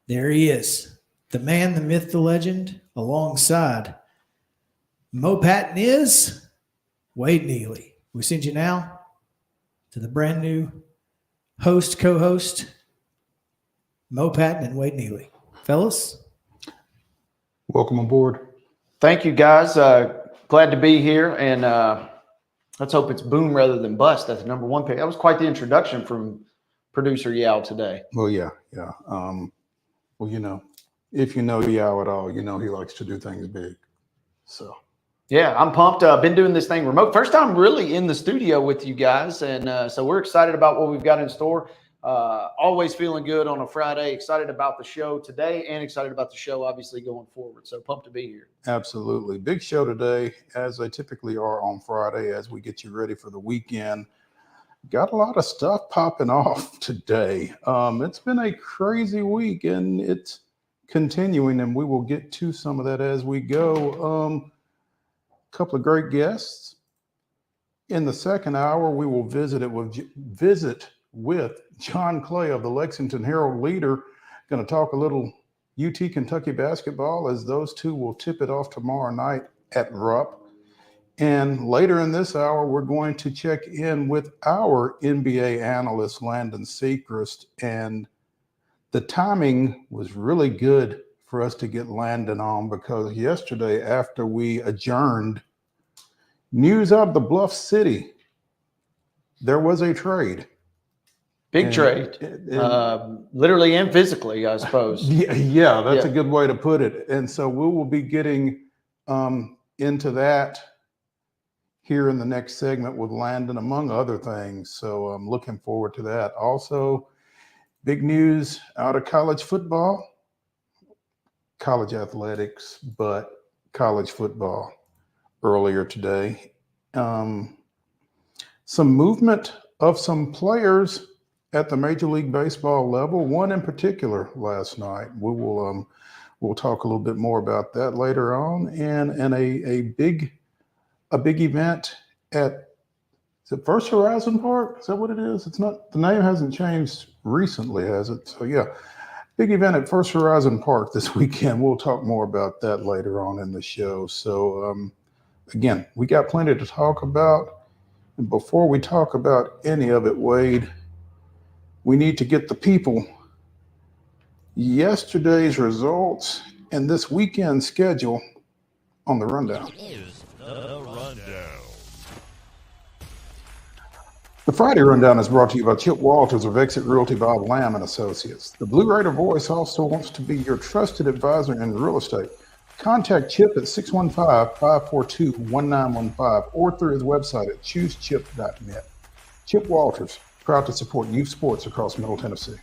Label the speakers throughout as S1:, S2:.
S1: There he is, the man, the myth, the legend, alongside Mo Patton is Wade Neely. We send you now to the brand new host, co-host, Mo Patton and Wade Neely. Fellas.
S2: Welcome aboard.
S3: Thank you, guys. Glad to be here. And let's hope it's boom rather than bust. That's the number one pick. That was quite the introduction from producer Yao today.
S2: Well, yeah. Well, you know, if you know Yao at all, you know he likes to do things big. So.
S3: Yeah, I'm pumped. Been doing this thing remote. First time really in the studio with you guys. And so we're excited about what we've got in store. Always feeling good on a Friday. Excited about the show today and excited about the show, obviously, going forward. So pumped to be here. Absolutely.
S2: Big show today, as they typically are on Friday, as we get you ready for the weekend. Got a lot of stuff popping off today. It's been a crazy week, and it's continuing, and we will get to some of that as we go. Couple of great guests. In the second hour, we will visit with John Clay of the Lexington Herald Leader. Going to talk a little UT Kentucky basketball, as those two will tip it off tomorrow night at Rupp. And later in this hour, we're going to check in with our NBA analyst, Landon SECREST. And the timing was really good for us to get Landon on, because yesterday, after we adjourned, news out of the Bluff City, there was a trade.
S3: Big trade, literally and physically, I suppose.
S2: Yeah, that's a good way to put it. And so we will be getting into that here in the next segment with Landon, among other things. So I'm looking forward to that. Also, big news out of college football, college athletics, but college football earlier today. Some movement of some players at the Major League Baseball level, one in particular last night. We'll talk a little bit more about that later on. And a big event at, is it First Horizon Park? Is that what it is? It's not, the name hasn't changed recently, has it? So yeah, big event at First Horizon Park this weekend. We'll talk more about that later on in the show. So again, we got plenty to talk about. And before we talk about any of it, Wade, we need to get the people yesterday's results and this weekend schedule on the rundown.
S4: Here's the rundown.
S2: The Friday Rundown is brought to you by Chip Walters of Exit Realty Bob Lamb and Associates. The Blue Raider Voice also wants to be your trusted advisor in real estate. Contact Chip at 615-542-1915 or through his website at choosechip.net. Chip Walters, proud to support youth sports across Middle Tennessee.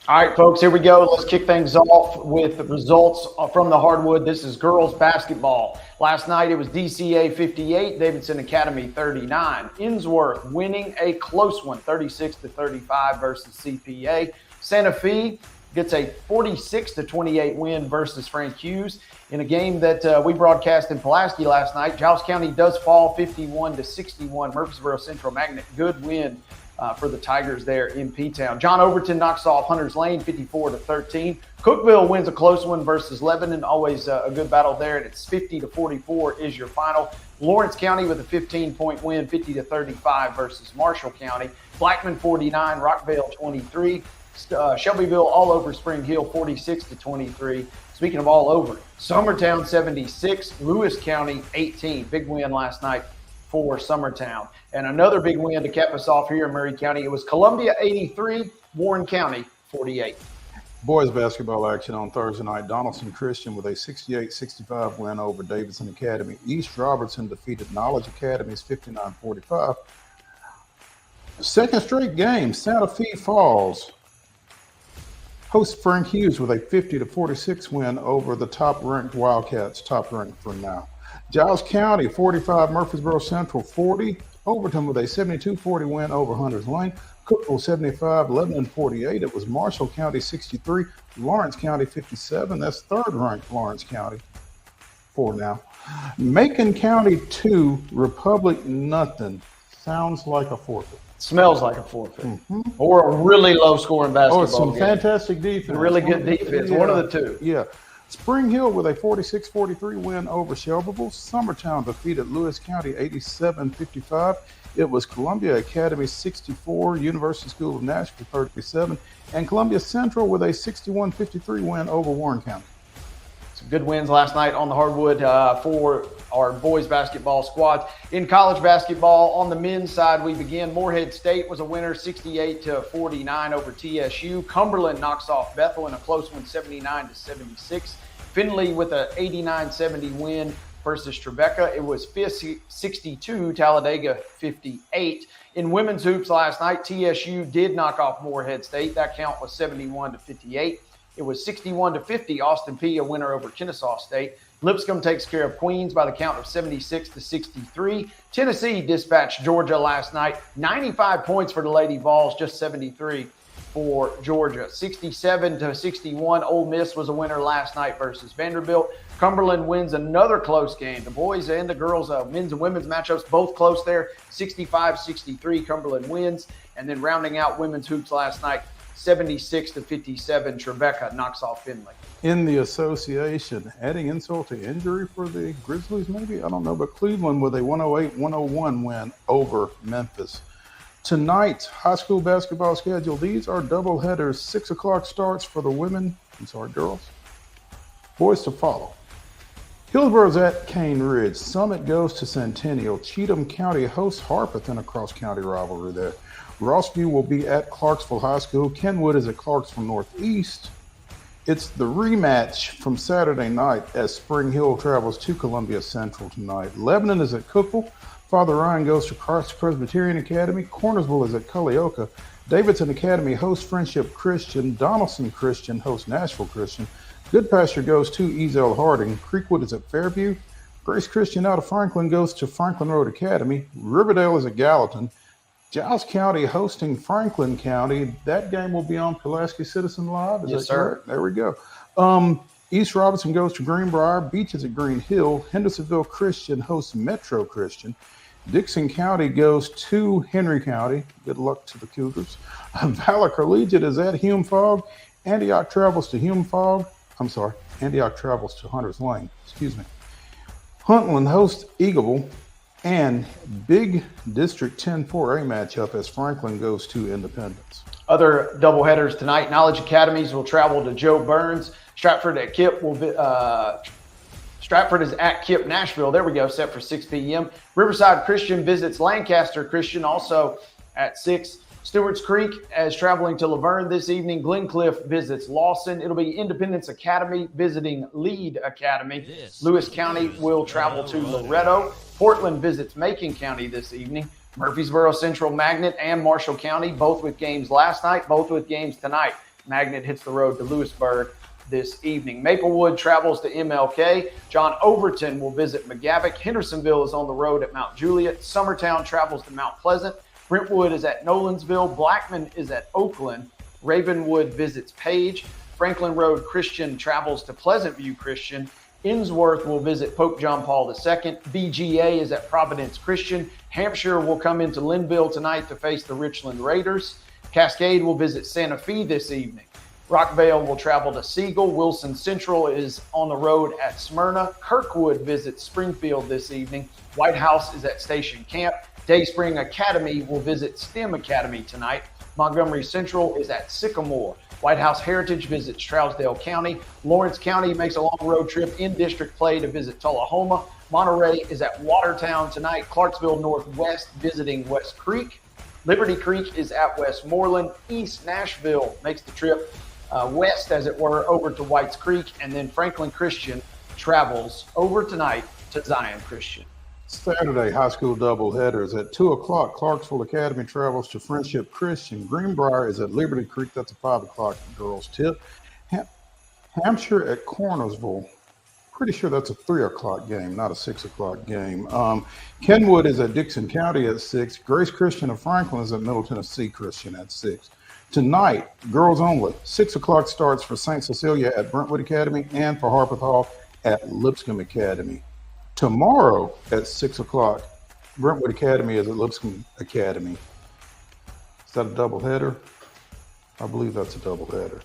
S3: All right, folks, here we go. Let's kick things off with the results from the hardwood. This is girls basketball. Last night it was DCA 58, Davidson Academy 39. Innsworth winning a close one, 36-35 versus CPA. Santa Fe gets a 46-28 win versus Frank Hughes in a game that we broadcast in Pulaski last night. Giles County does fall 51-61. Murfreesboro Central Magnet, good win for the Tigers there in P-Town. John Overton knocks off Hunters Lane 54-13. Cookeville wins a close one versus Lebanon. Always a good battle there, and it's 50-44 is your final. Lawrence County with a 15-point win, 50-35 versus Marshall County. Blackman 49, Rockvale 23. Shelbyville all over Spring Hill 46-23. Speaking of all over, Summertown 76, Lewis County 18. Big win last night for Summertown. And another big win to cap us off here in Murray County. It was Columbia 83, Warren County 48.
S2: Boys basketball action on Thursday night. Donaldson Christian with a 68-65 win over Davidson Academy. East Robertson defeated Knowledge Academies 59-45. Second straight game, Santa Fe Falls host Frank Hughes with a 50-46 win over the top-ranked Wildcats, top-ranked for now. Giles County 45, Murfreesboro Central 40. Overton with a 72-40 win over Hunters Lane. Cookeville 75, Lebanon 48. It was Marshall County 63, Lawrence County 57. That's third-ranked Lawrence County for now. Macon County 2, Republic nothing. Sounds like a forfeit.
S3: Smells like a forfeit or a really low scoring basketball
S2: some
S3: game.
S2: fantastic defense.
S3: Really good defense. One of the two.
S2: Yeah. Spring Hill with a 46-43 win over Shelbyville. Summertown defeated Lewis County 87-55. It was Columbia Academy 64, University School of Nashville 37, and Columbia Central with a 61-53 win over Warren County.
S3: Some good wins last night on the hardwood for our boys basketball squads. In college basketball, on the men's side, we begin. Morehead State was a winner, 68-49 over TSU. Cumberland knocks off Bethel in a close one, 79-76. Finley with an 89-70 win versus Tribeca. It was 62, Talladega 58. In women's hoops last night, TSU did knock off Morehead State. That count was 71-58. It was 61-50, Austin Peay, a winner over Kennesaw State. Lipscomb takes care of Queens by the count of 76-63. Tennessee dispatched Georgia last night. 95 points for the Lady Vols, just 73 for Georgia. 67-61, Ole Miss was a winner last night versus Vanderbilt. Cumberland wins another close game. The boys and the girls, men's and women's matchups, both close there. 65-63, Cumberland wins. And then rounding out women's hoops last night, 76-57, Tribeca knocks off Finley.
S2: In the association, adding insult to injury for the Grizzlies, maybe? I don't know, but Cleveland with a 108-101 win over Memphis. Tonight's high school basketball schedule, these are double headers, 6 o'clock starts for the girls. Boys to follow. Hillsboro's at Cane Ridge. Summit goes to Centennial. Cheatham County hosts Harpeth in a cross-county rivalry there. Rossview will be at Clarksville High School. Kenwood is at Clarksville Northeast. It's the rematch from Saturday night as Spring Hill travels to Columbia Central tonight. Lebanon is at Cookville. Father Ryan goes to Christ Presbyterian Academy. Cornersville is at Culleoka. Davidson Academy hosts Friendship Christian. Donaldson Christian hosts Nashville Christian. Good Pasture goes to Ezel Harding. Creekwood is at Fairview. Grace Christian out of Franklin goes to Franklin Road Academy. Riverdale is at Gallatin. Giles County hosting Franklin County. That game will be on Pulaski Citizen Live.
S3: Yes, sir.
S2: Correct? There we go. East Robinson goes to Greenbrier. Beach is at Green Hill. Hendersonville Christian hosts Metro Christian. Dixon County goes to Henry County. Good luck to the Cougars. Valor Collegiate is at Hume Fogg. Antioch travels to Antioch travels to Hunters Lane. Huntland hosts Eagleville. And big District 10 4A matchup as Franklin goes to Independence.
S3: Other doubleheaders tonight. Knowledge Academies will travel to Joe Burns. Stratford at Kip will be Stratford is at Kip Nashville. There we go, set for 6 p.m. Riverside Christian visits Lancaster Christian, also at 6. Stewart's Creek is traveling to Laverne this evening. Glencliff visits Lawson. It'll be Independence Academy visiting Lead Academy. Lewis County will travel to Loretto. Portland visits Macon County this evening. Murfreesboro Central Magnet and Marshall County, both with games last night, both with games tonight. Magnet hits the road to Lewisburg this evening. Maplewood travels to MLK. John Overton will visit McGavock. Hendersonville is on the road at Mount Juliet. Summertown travels to Mount Pleasant. Brentwood is at Nolensville. Blackman is at Oakland. Ravenwood visits Page. Franklin Road Christian travels to Pleasant View Christian. Innsworth will visit Pope John Paul II. BGA is at Providence Christian. Hampshire will come into Linville tonight to face the Richland Raiders. Cascade will visit Santa Fe this evening. Rockvale will travel to Siegel. Wilson Central is on the road at Smyrna. Kirkwood visits Springfield this evening. White House is at Station Camp. Dayspring Academy will visit STEM Academy tonight. Montgomery Central is at Sycamore. White House Heritage visits Trousdale County. Lawrence County makes a long road trip in district play to visit Tullahoma. Monterey is at Watertown tonight. Clarksville Northwest visiting West Creek. Liberty Creek is at Westmoreland. East Nashville makes the trip west, as it were, over to Whites Creek. And then Franklin Christian travels over tonight to Zion Christian.
S2: Saturday high school doubleheaders at 2 o'clock. Clarksville Academy travels to Friendship Christian. Greenbrier is at Liberty Creek. That's a 5 o'clock girls tip. Hampshire at Cornersville. Pretty sure that's a 3 o'clock game, not a 6 o'clock game. Kenwood is at Dixon County at 6. Grace Christian of Franklin is at Middle Tennessee Christian at 6. Tonight, girls only. 6 o'clock starts for St. Cecilia at Brentwood Academy and for Harpeth Hall at Lipscomb Academy. Tomorrow at 6 o'clock, Brentwood Academy is at Lipscomb Academy. Is that a doubleheader? I believe that's a doubleheader.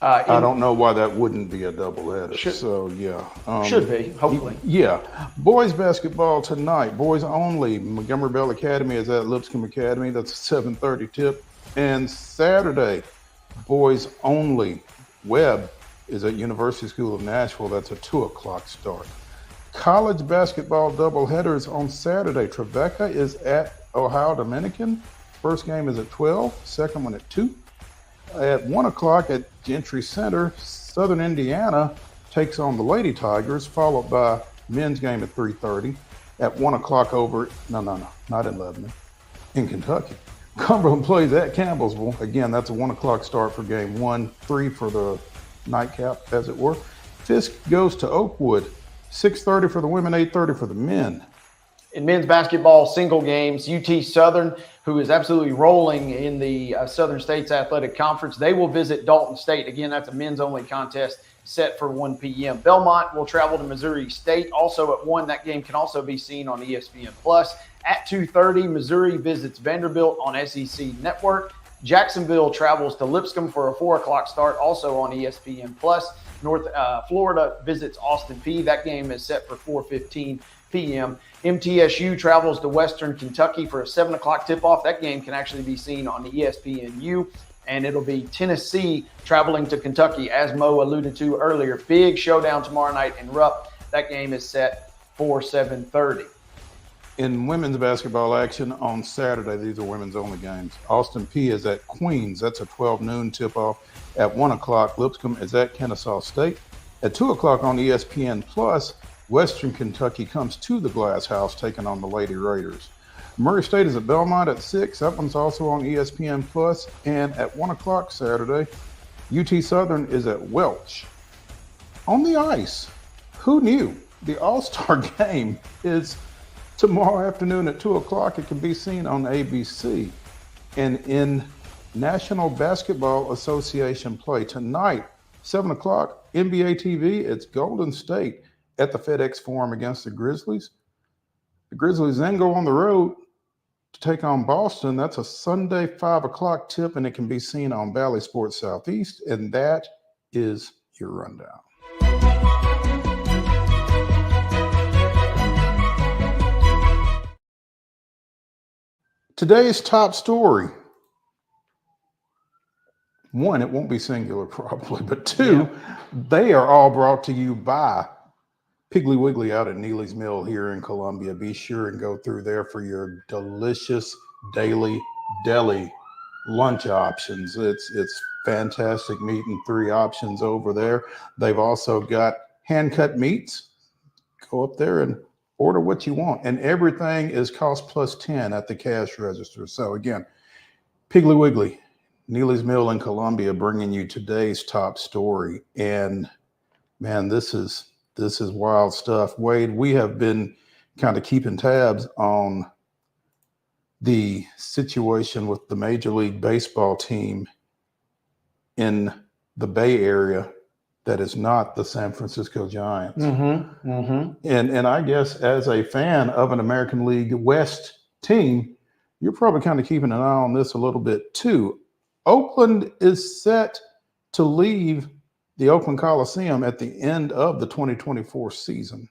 S2: I don't know why that wouldn't be a doubleheader. So yeah,
S3: should be, hopefully.
S2: Yeah, boys basketball tonight. Boys only. Montgomery Bell Academy is at Lipscomb Academy. That's a 7:30 tip. And Saturday, boys only. Webb is at University School of Nashville. That's a 2 o'clock start. College basketball doubleheaders on Saturday. Trevecca is at Ohio Dominican. First game is at 12. Second one at 2. At 1 o'clock at Gentry Center, Southern Indiana takes on the Lady Tigers, followed by men's game at 3:30. At 1 o'clock not in Lebanon, in Kentucky. Cumberland plays at Campbellsville. Again, that's a 1 o'clock start for game 1, 3 for the nightcap, as it were. Fisk goes to Oakwood, 6:30 for the women, 8:30 for the men.
S3: In men's basketball single games, UT Southern, who is absolutely rolling in the Southern States Athletic Conference, they will visit Dalton State. Again, that's a men's only contest set for 1 p.m. Belmont will travel to Missouri State. Also at 1, that game can also be seen on ESPN+. At 2:30, Missouri visits Vanderbilt on SEC Network. Jacksonville travels to Lipscomb for a 4 o'clock start, also on ESPN+. North Florida visits Austin Peay. That game is set for 4:15 p.m. MTSU travels to Western Kentucky for a 7 o'clock tip-off. That game can actually be seen on ESPNU, and it'll be Tennessee traveling to Kentucky, as Mo alluded to earlier. Big showdown tomorrow night in Rupp. That game is set for 7:30.
S2: In women's basketball action on Saturday, these are women's only games. Austin Peay is at Queens. That's a 12 noon tip-off. At 1 o'clock, Lipscomb is at Kennesaw State. At 2 o'clock on ESPN+, Western Kentucky comes to the Glass House, taking on the Lady Raiders. Murray State is at Belmont at 6. That one's also on ESPN+. And at 1 o'clock Saturday, UT Southern is at Welch. On the ice, who knew? The All-Star game is tomorrow afternoon at 2 o'clock. It can be seen on ABC. And in National Basketball Association play tonight, 7 o'clock, NBA TV, it's Golden State at the FedEx Forum against the Grizzlies. The Grizzlies then go on the road to take on Boston. That's a Sunday 5 o'clock tip, and it can be seen on Bally Sports Southeast. And that is your rundown. Today's top story. 1, it won't be singular probably, but 2, they are all brought to you by Piggly Wiggly out at Neely's Mill here in Columbia. Be sure and go through there for your delicious daily deli lunch options. It's fantastic meat and 3 options over there. They've also got hand-cut meats. Go up there and order what you want. And everything is cost plus 10 at the cash register. So again, Piggly Wiggly, Neely's Mill in Columbia, bringing you today's top story. And man, this is wild stuff. Wade, we have been kind of keeping tabs on the situation with the Major League Baseball team in the Bay Area that is not the San Francisco Giants. And I guess as a fan of an American League West team, you're probably kind of keeping an eye on this a little bit too. Oakland is set to leave the Oakland Coliseum at the end of the 2024 season.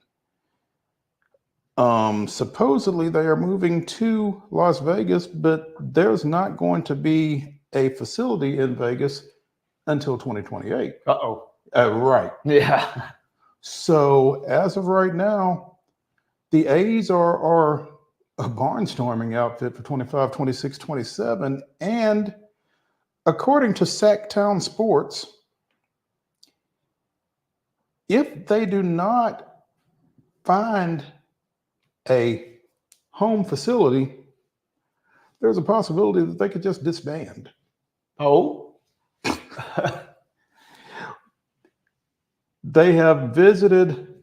S2: Supposedly they are moving to Las Vegas, but there's not going to be a facility in Vegas until 2028. Right.
S3: Yeah.
S2: So as of right now, the A's are a barnstorming outfit for 25, 26, 27. And according to Sacktown Sports, if they do not find a home facility, there's a possibility that they could just disband.
S3: Oh.
S2: They have visited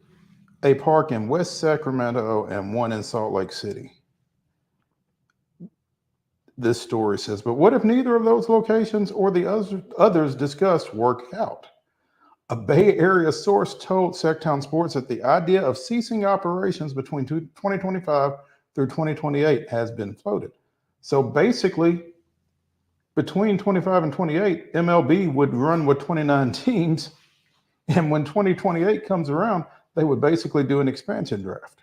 S2: a park in West Sacramento and one in Salt Lake City. This story says, but what if neither of those locations or the others discussed work out? A Bay Area source told Sacktown Sports that the idea of ceasing operations between 2025 through 2028 has been floated. So basically, between 25 and 28, MLB would run with 29 teams. And when 2028 comes around, they would basically do an expansion draft.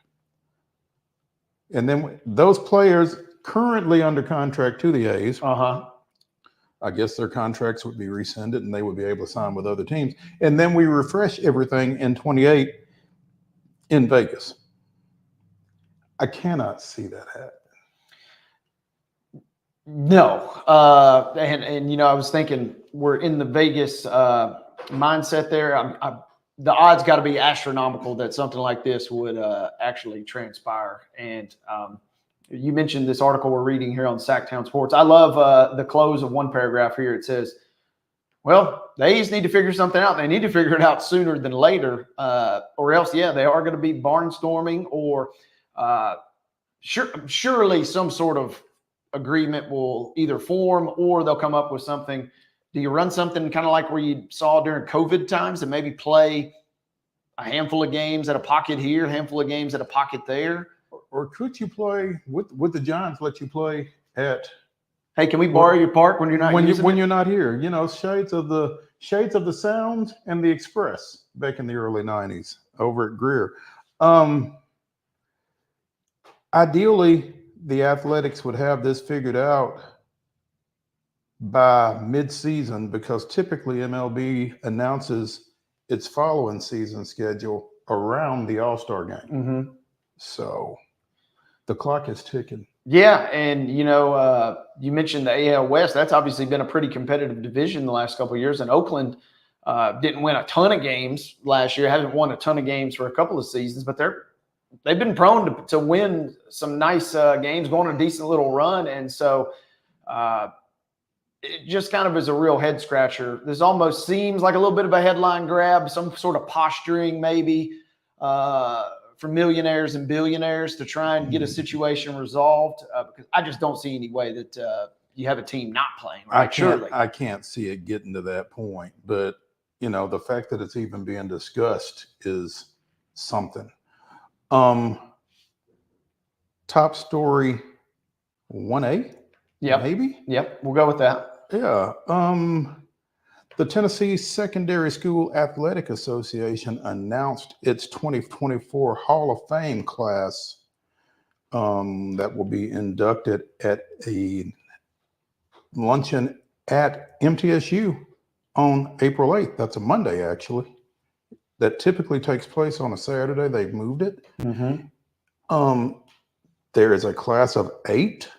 S2: And then those players currently under contract to the A's, I guess their contracts would be rescinded and they would be able to sign with other teams. And then we refresh everything in 28 in Vegas. I cannot see that happen.
S3: No. And you know, I was thinking we're in the Vegas mindset there. The odds got to be astronomical that something like this would actually transpire. And you mentioned this article we're reading here on Sacktown Sports. I love the close of one paragraph here. It says, well, the A's need to figure something out. They need to figure it out sooner than later, or else, yeah, they are going to be barnstorming, or surely some sort of agreement will either form or they'll come up with something. Do you run something kind of like where you saw during COVID times and maybe play a handful of games at a pocket here, a handful of games at a pocket there?
S2: Or could you play with the Giants? Let you play at?
S3: Hey, can we borrow your park when you're not
S2: when you're not here? You know, shades of the Sound and the Express back in the early '90s over at Greer. Ideally, the Athletics would have this figured out by mid-season, because typically MLB announces its following season schedule around the All-Star game. So the clock is ticking.
S3: Yeah, and you know, you mentioned the AL West. That's obviously been a pretty competitive division the last couple of years. And Oakland didn't win a ton of games last year. Hasn't won a ton of games for a couple of seasons, but they've been prone to win some nice games, going on a decent little run. And so it just kind of is a real head scratcher. This almost seems like a little bit of a headline grab, some sort of posturing maybe for millionaires and billionaires to try and get a situation resolved, because I just don't see any way that you have a team not playing. Right?
S2: I can't see it getting to that point, but you know, the fact that it's even being discussed is something. Top story 1A.
S3: Yep.
S2: Maybe.
S3: Yep. We'll go with that.
S2: Yeah. The Tennessee Secondary School Athletic Association announced its 2024 Hall of Fame class that will be inducted at a luncheon at MTSU on April 8th. That's a Monday, actually. That typically takes place on a Saturday. They've moved it. There is a class of 8.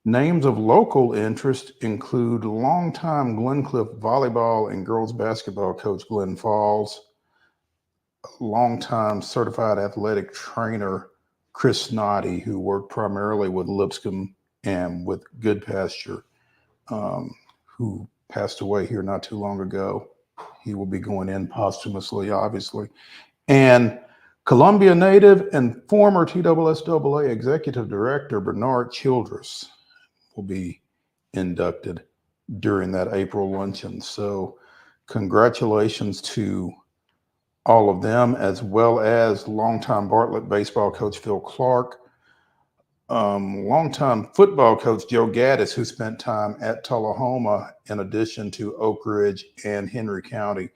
S2: Names of local interest include longtime Glencliff volleyball and girls basketball coach Glenn Falls, longtime certified athletic trainer Chris Snoddy, who worked primarily with Lipscomb and with Good Pasture, who passed away here not too long ago. He will be going in posthumously, obviously. And Columbia native and former TSSAA executive director Bernard Childress will be inducted during that April luncheon. So congratulations to all of them, as well as longtime Bartlett baseball coach Phil Clark, longtime football coach Joe Gaddis, who spent time at Tullahoma in addition to Oak Ridge and Henry County.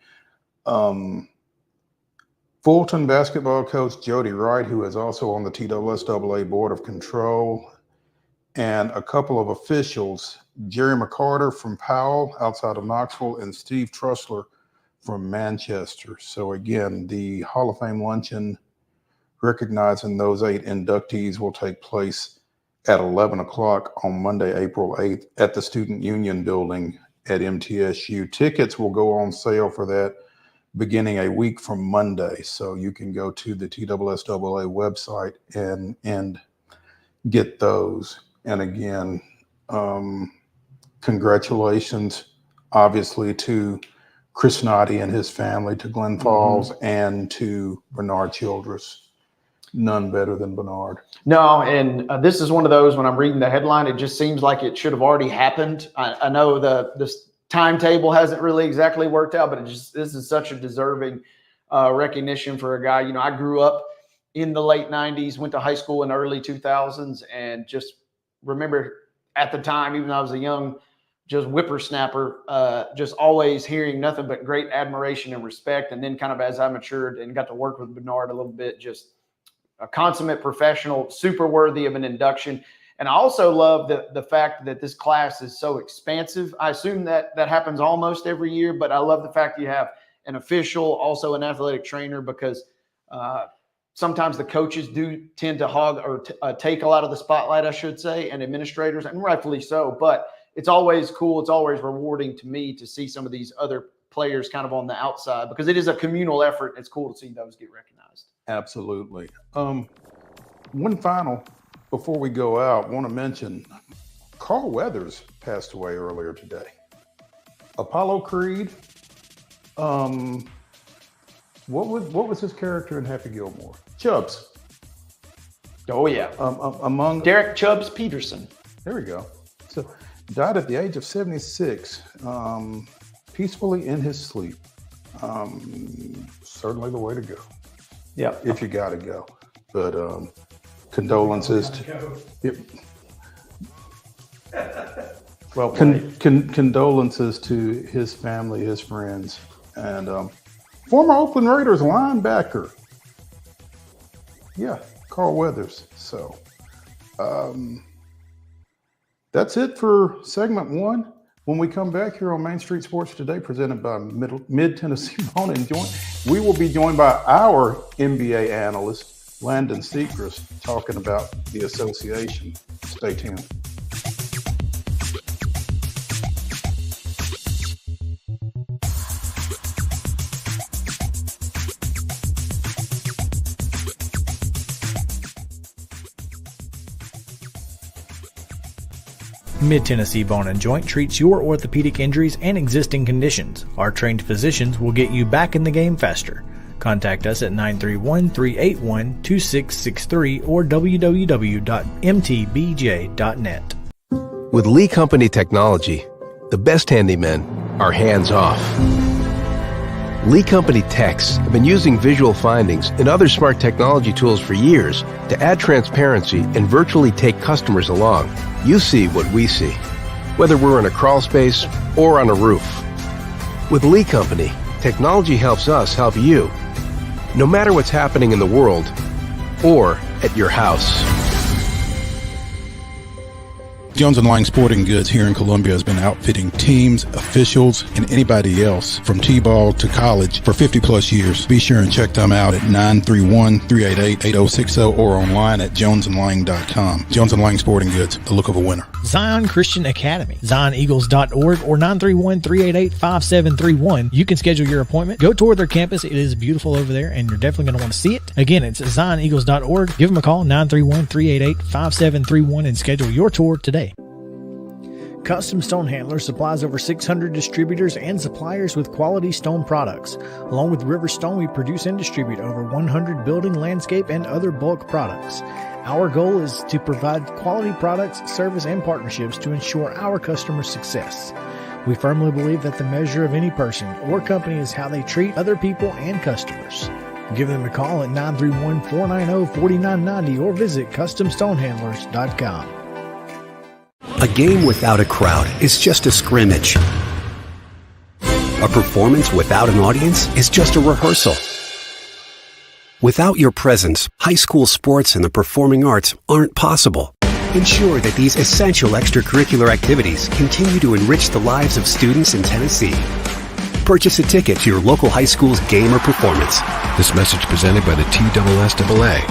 S2: Fulton basketball coach Jody Wright, who is also on the TSSAA Board of Control, and a couple of officials, Jerry McCarter from Powell outside of Knoxville and Steve Trussler from Manchester. So again, the Hall of Fame luncheon recognizing those 8 inductees will take place at 11 o'clock on Monday, April 8th at the Student Union Building at MTSU. Tickets will go on sale for that beginning a week from Monday. So you can go to the TSSAA website and get those. And again, congratulations, obviously, to Chris Snoddy and his family, to Glenn Falls, and to Bernard Childress. None better than Bernard. No, and
S3: this is one of those, when I'm reading the headline, it just seems like it should have already happened. I know this timetable hasn't really exactly worked out, but this is such a deserving recognition for a guy. You know, I grew up in the late 90s, went to high school in the early 2000s, and just remember at the time, even though I was a young, just whippersnapper, just always hearing nothing but great admiration and respect. And then kind of as I matured and got to work with Bernard a little bit, just a consummate professional, super worthy of an induction. And I also love the fact that this class is so expansive. I assume that happens almost every year, but I love the fact you have an official, also an athletic trainer, because sometimes the coaches do tend to hog or take a lot of the spotlight, I should say, and administrators, and rightfully so. But it's always cool. It's always rewarding to me to see some of these other players kind of on the outside, because it is a communal effort. It's cool to see those get recognized.
S2: Absolutely. One final before we go out, want to mention Carl Weathers passed away earlier today. Apollo Creed. What was his character in Happy Gilmore? Chubbs.
S3: Oh yeah.
S2: Among
S3: Derek Chubbs Peterson.
S2: There we go. So died at the age of 76, peacefully in his sleep. Certainly the way to go.
S3: Yeah.
S2: If you got to go. But condolences to
S3: well,
S2: condolences to his family, his friends, and former Oakland Raiders linebacker. Yeah, Carl Weathers. So that's it for segment one. When we come back here on Main Street Sports Today, presented by Mid Tennessee Bone and Joint, we will be joined by our NBA analyst, LANDEN SECREST, talking about the association. Stay tuned.
S1: Mid-Tennessee Bone and Joint treats your orthopedic injuries and existing conditions. Our trained physicians will get you back in the game faster. Contact us at 931-381-2663 or www.mtbj.net.
S5: With Lee Company technology, the best handymen are hands-off. Lee Company techs have been using visual findings and other smart technology tools for years to add transparency and virtually take customers along. You see what we see, whether we're in a crawl space or on a roof. With Lee Company, technology helps us help you, no matter what's happening in the world or at your house.
S6: Jones & Lang Sporting Goods here in Columbia has been outfitting teams, officials, and anybody else from T-ball to college for 50 plus years. Be sure and check them out at 931-388-8060 or online at jonesandlang.com. Jones & Lang Sporting Goods, the look of a winner.
S1: Zion Christian Academy, zioneagles.org or 931-388-5731. You can schedule your appointment. Go tour their campus. It is beautiful over there, and you're definitely going to want to see it. Again, it's zioneagles.org. Give them a call, 931-388-5731, and schedule your tour today. Custom Stone Handler supplies over 600 distributors and suppliers with quality stone products. Along with River Stone, we produce and distribute over 100 building, landscape, and other bulk products. Our goal is to provide quality products, service, and partnerships to ensure our customers' success. We firmly believe that the measure of any person or company is how they treat other people and customers. Give them a call at 931-490-4990 or visit CustomStonehandlers.com.
S7: A game without a crowd is just a scrimmage. A performance without an audience is just a rehearsal. Without your presence, high school sports and the performing arts aren't possible. Ensure that these essential extracurricular activities continue to enrich the lives of students in Tennessee. Purchase a ticket to your local high school's game or performance.
S8: This message presented by the TSSAA.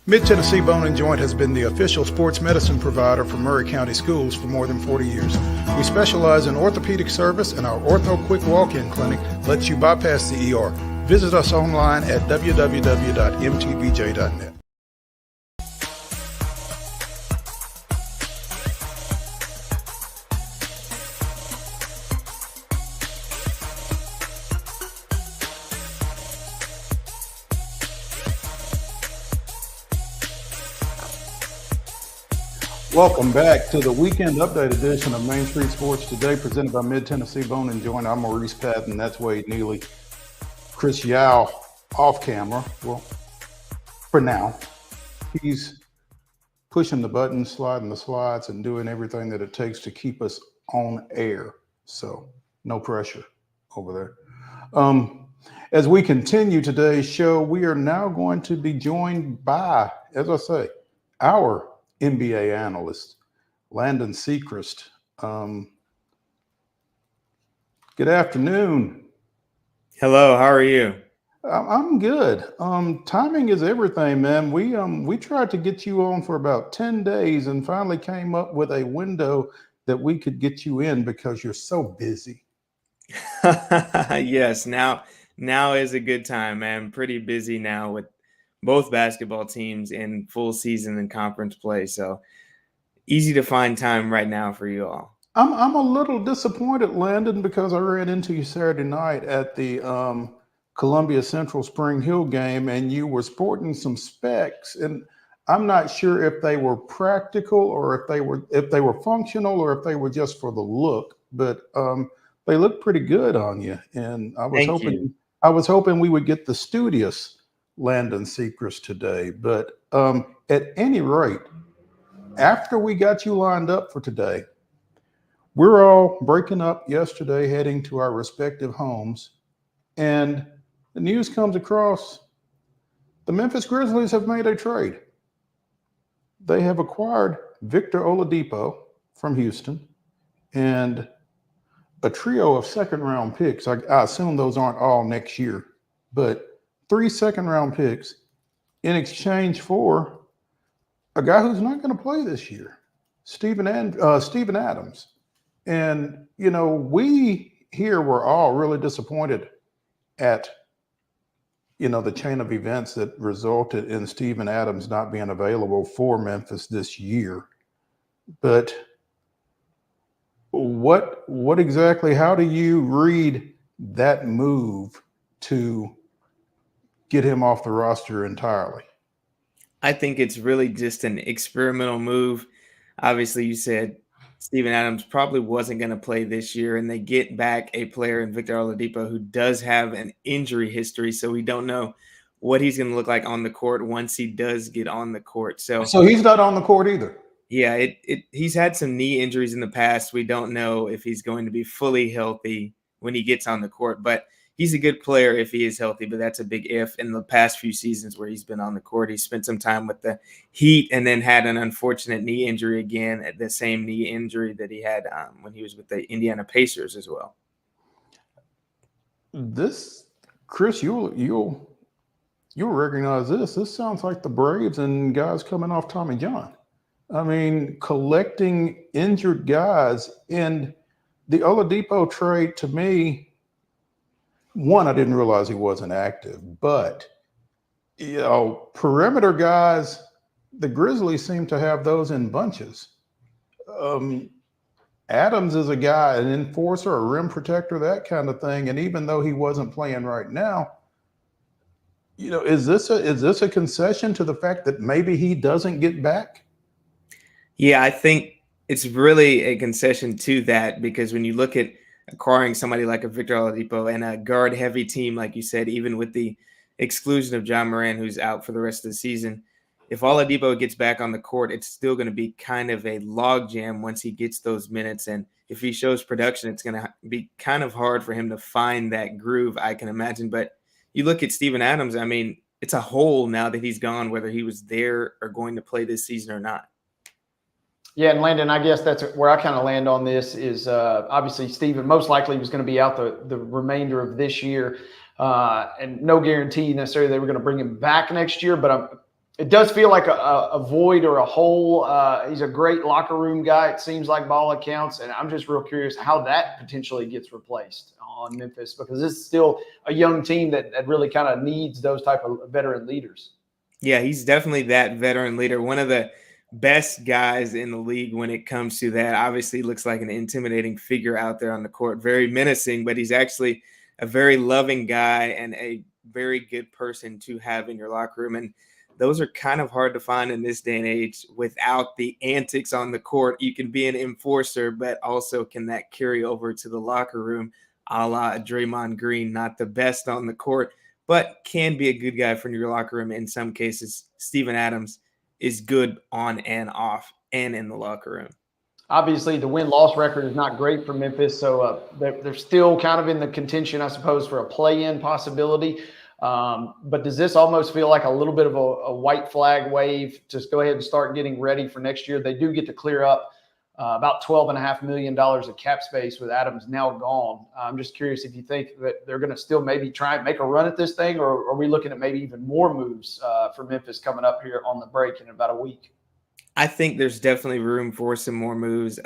S2: Mid-Tennessee Bone & Joint has been the official sports medicine provider for Murray County Schools for more than 40 years. We specialize in orthopedic service, and our Ortho Quick Walk-In Clinic lets you bypass the ER. Visit us online at www.mtbj.net. Welcome back to the weekend update edition of Main Street Sports Today, presented by Mid-Tennessee Bone & Joint. I'm Maurice Patton. That's Wade Neely. Chris Yao off camera. Well, for now. He's pushing the buttons, sliding the slides, and doing everything that it takes to keep us on air. So no pressure over there. As we continue today's show, we are now going to be joined by, as I say, our NBA analyst, Landon SECREST. Good afternoon.
S9: Hello, how are you?
S2: I'm good. Timing is everything, man. We tried to get you on for about 10 days and finally came up with a window that we could get you in because you're so busy.
S9: Yes, now is a good time, man. I'm pretty busy now with both basketball teams in full season and conference play. So easy to find time right now for you all.
S2: I'm a little disappointed, Landon, because I ran into you Saturday night at the Columbia Central Spring Hill game, and you were sporting some specs, and I'm not sure if they were practical or if they were functional or if they were just for the look, but they looked pretty good on you. And I was hoping we would get the studious Landon SECREST today. But at any rate, after we got you lined up for today, we're all breaking up yesterday, heading to our respective homes, and the news comes across the Memphis Grizzlies have made a trade. They have acquired Victor Oladipo from Houston and a trio of second-round picks. I assume those aren't all next year, but 3 second-round picks in exchange for a guy who's not going to play this year, Steven Adams. And, you know, we here were all really disappointed at, you know, the chain of events that resulted in Steven Adams not being available for Memphis this year. But what exactly, how do you read that move to get him off the roster entirely?
S9: I think it's really just an experimental move. Obviously, you said Steven Adams probably wasn't going to play this year, and they get back a player in Victor Oladipo who does have an injury history, so we don't know what he's going to look like on the court once he does get on the court. So
S2: he's not on the court either.
S9: Yeah, he's had some knee injuries in the past. We don't know if he's going to be fully healthy when he gets on the court, but he's a good player if he is healthy, but that's a big if. In the past few seasons where he's been on the court, he spent some time with the Heat and then had an unfortunate knee injury again, at the same knee injury that he had when he was with the Indiana Pacers as well.
S2: This, Chris, you'll recognize this. This sounds like the Braves and guys coming off Tommy John. I mean, collecting injured guys. And the Oladipo trade, to me, one, I didn't realize he wasn't active, but, you know, perimeter guys, the Grizzlies seem to have those in bunches. Adams is a guy, an enforcer, a rim protector, that kind of thing. And even though he wasn't playing right now, you know, is this a concession to the fact that maybe he doesn't get back?
S9: Yeah, I think it's really a concession to that, because when you look at acquiring somebody like a Victor Oladipo and a guard-heavy team, like you said, even with the exclusion of John Moran, who's out for the rest of the season, if Oladipo gets back on the court, it's still going to be kind of a logjam once he gets those minutes. And if he shows production, it's going to be kind of hard for him to find that groove, I can imagine. But you look at Steven Adams, I mean, it's a hole now that he's gone, whether he was there or going to play this season or not.
S3: Yeah, and Landon, I guess that's where I kind of land on this is obviously Steven most likely was going to be out the remainder of this year, and no guarantee necessarily they were going to bring him back next year, but it does feel like a void or a hole. He's a great locker room guy, it seems like, by all accounts, and I'm just real curious how that potentially gets replaced on Memphis, because this is still a young team that really kind of needs those type of veteran leaders.
S9: Yeah, he's definitely that veteran leader. One of the best guys in the league when it comes to that. Obviously looks like an intimidating figure out there on the court, very menacing, but he's actually a very loving guy and a very good person to have in your locker room. And those are kind of hard to find in this day and age without the antics on the court. You can be an enforcer, but also can that carry over to the locker room, a la Draymond Green, not the best on the court, but can be a good guy for your locker room in some cases. Steven Adams is good on and off and in the locker room.
S3: Obviously, the win-loss record is not great for Memphis, so they're still kind of in the contention, I suppose, for a play-in possibility. But does this almost feel like a little bit of a white flag wave? Just go ahead and start getting ready for next year. They do get to clear up about $12.5 million of cap space with Adams now gone. I'm just curious if you think that they're going to still maybe try and make a run at this thing, or are we looking at maybe even more moves for Memphis coming up here on the break in about a week?
S9: I think there's definitely room for some more moves